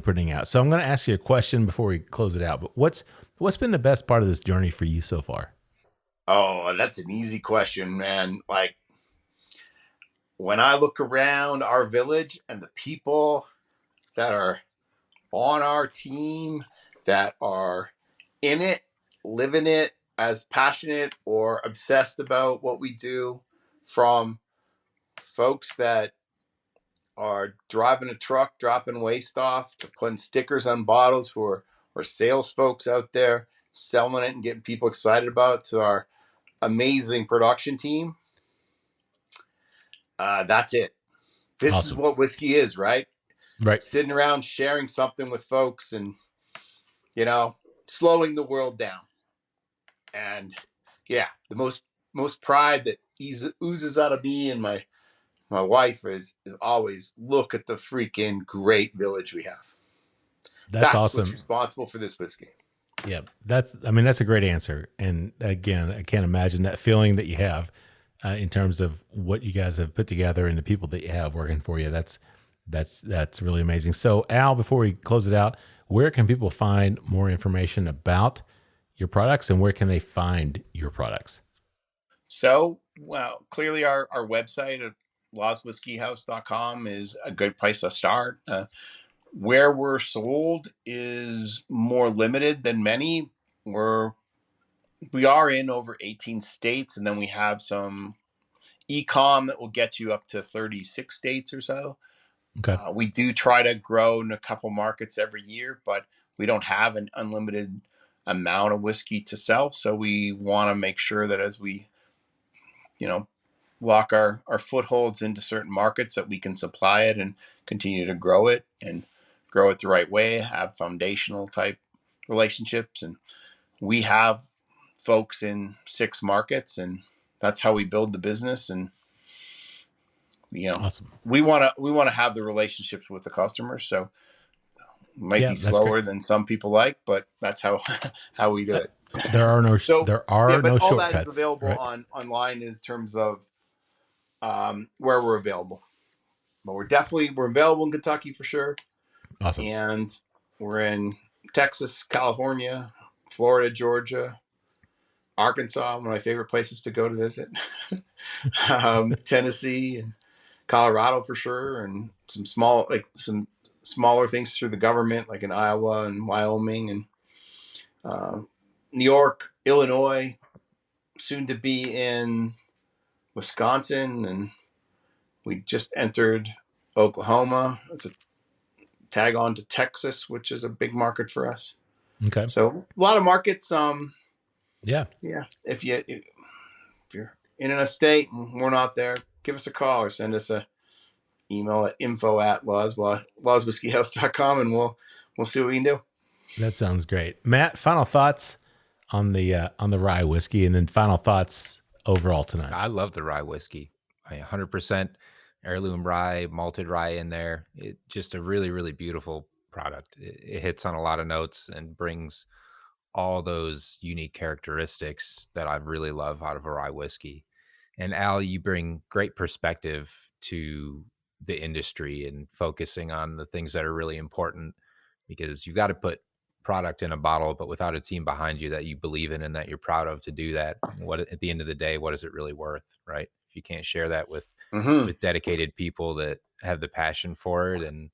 putting out. So I'm going to ask you a question before we close it out, but what's been the best part of this journey for you so far? Oh, that's an easy question, man. Like, when I look around our village and the people that are on our team, that are in it, living it, as passionate or obsessed about what we do, from folks that are driving a truck, dropping waste off, to putting stickers on bottles, who are sales folks out there selling it and getting people excited about it, to our amazing production team. That's it. This is what whiskey is, right? Right. Sitting around sharing something with folks and, slowing the world down. And yeah, the most pride that oozes out of me and my wife is always, look at the freaking great village we have. That's awesome. What's responsible for this whiskey. Yeah, that's a great answer. And again, I can't imagine that feeling that you have in terms of what you guys have put together and the people that you have working for you. That's really amazing. So Al, before we close it out, where can people find more information about your products, and where can they find your products? So, well, clearly our website at lawswhiskeyhouse.com is a good place to start. Where we're sold is more limited than many. We are in over 18 states, and then we have some e-com that will get you up to 36 states or so. Okay. We do try to grow in a couple markets every year, but we don't have an unlimited amount of whiskey to sell. So we want to make sure that as we, lock our footholds into certain markets, that we can supply it and continue to grow it and grow it the right way, have foundational type relationships. And we have folks in 6 markets, and that's how we build the business. And, awesome. we want to have the relationships with the customers. So it might be slower than some people like, but that's how we do it. There are no no but all shortcuts. That is available online in terms of where we're available. But we're available in Kentucky for sure. Awesome. And we're in Texas, California, Florida, Georgia, Arkansas, one of my favorite places to go to visit. Tennessee and Colorado for sure, and some smaller things through the government, like in Iowa and Wyoming, and New York, Illinois, soon to be in Wisconsin, and we just entered Oklahoma. It's a tag on to Texas, which is a big market for us. Okay. So a lot of markets. Yeah. If you're in an estate and we're not there, give us a call or send us a email at info@lawswhiskeyhouse.com, and we'll see what we can do. That sounds great. Matt, final thoughts on the rye whiskey, and then final thoughts overall tonight. I love the rye whiskey. 100% heirloom rye, malted rye in there. It's just a really, really beautiful product. It hits on a lot of notes and brings all those unique characteristics that I really love out of a rye whiskey. And Al, you bring great perspective to the industry and focusing on the things that are really important, because you've got to put product in a bottle, but without a team behind you that you believe in and that you're proud of to do that, at the end of the day, what is it really worth, right? If you can't share that with Mm-hmm. dedicated people that have the passion for it, and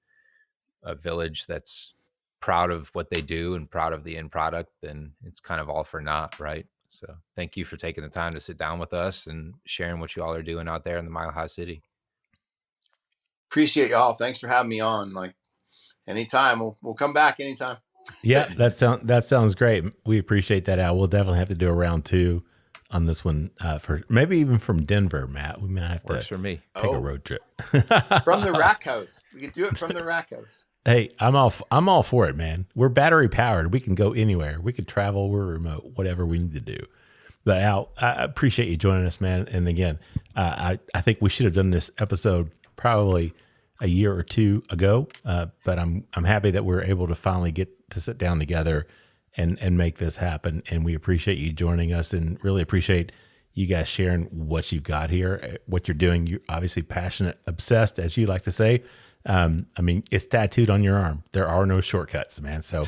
a village that's proud of what they do and proud of the end product, then it's kind of all for naught, right? So thank you for taking the time to sit down with us and sharing what you all are doing out there in the Mile High City. Appreciate y'all. Thanks for having me on. Like anytime, we'll come back anytime. Yeah, that sounds great. We appreciate that, Al. We'll definitely have to do a round 2 on this one, for maybe even from Denver, Matt. We might have Works to for me. take a road trip From the Rack House. We could do it from the Rack House. Hey, I'm all for it, man. We're battery powered. We can go anywhere. We could travel. We're remote, whatever we need to do. But Al, I appreciate you joining us, man. And again, I think we should have done this episode probably a year or 2 ago. But I'm happy that we're able to finally get to sit down together and make this happen. And we appreciate you joining us, and really appreciate you guys sharing what you've got here, what you're doing. You're obviously passionate, obsessed, as you like to say. I mean, it's tattooed on your arm. There are no shortcuts, man. So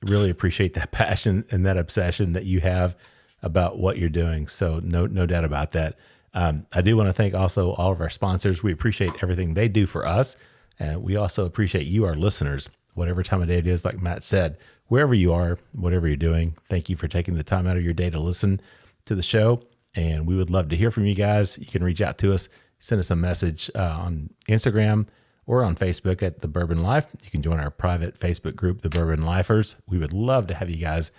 really appreciate that passion and that obsession that you have about what you're doing. So no doubt about that. I do want to thank also all of our sponsors. We appreciate everything they do for us. And we also appreciate you, our listeners, whatever time of day it is, like Matt said, wherever you are, whatever you're doing. Thank you for taking the time out of your day to listen to the show. And we would love to hear from you guys. You can reach out to us, send us a message on Instagram or on Facebook at The Bourbon Life. You can join our private Facebook group, The Bourbon Lifers. We would love to have you guys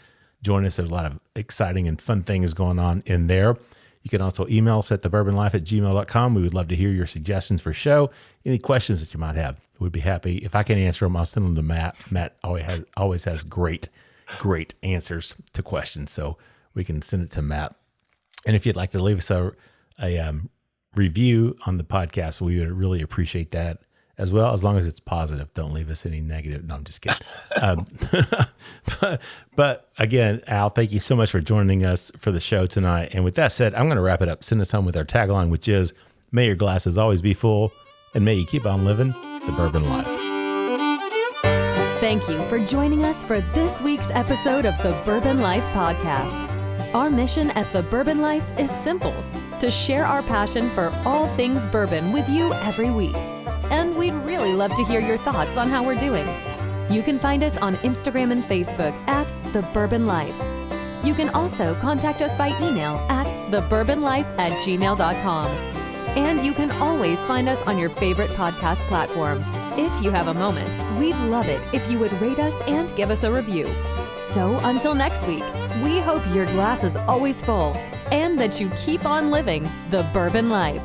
join us. There's a lot of exciting and fun things going on in there. You can also email us at thebourbonlife@gmail.com. We would love to hear your suggestions for show, any questions that you might have. We'd be happy. If I can answer them, I'll send them to Matt. Matt always has great answers to questions, so we can send it to Matt. And if you'd like to leave us a review on the podcast, we would really appreciate that as well, as long as it's positive. Don't leave us any negative. No, I'm just kidding. But again, Al, thank you so much for joining us for the show tonight. And with that said, I'm going to wrap it up. Send us home with our tagline, which is, may your glasses always be full, and may you keep on living the bourbon life. Thank you for joining us for this week's episode of the Bourbon Life Podcast. Our mission at the Bourbon Life is simple: to share our passion for all things bourbon with you every week. And we'd really love to hear your thoughts on how we're doing. You can find us on Instagram and Facebook at The Bourbon Life. You can also contact us by email at thebourbonlife@gmail.com. And you can always find us on your favorite podcast platform. If you have a moment, we'd love it if you would rate us and give us a review. So until next week, we hope your glass is always full and that you keep on living the bourbon life.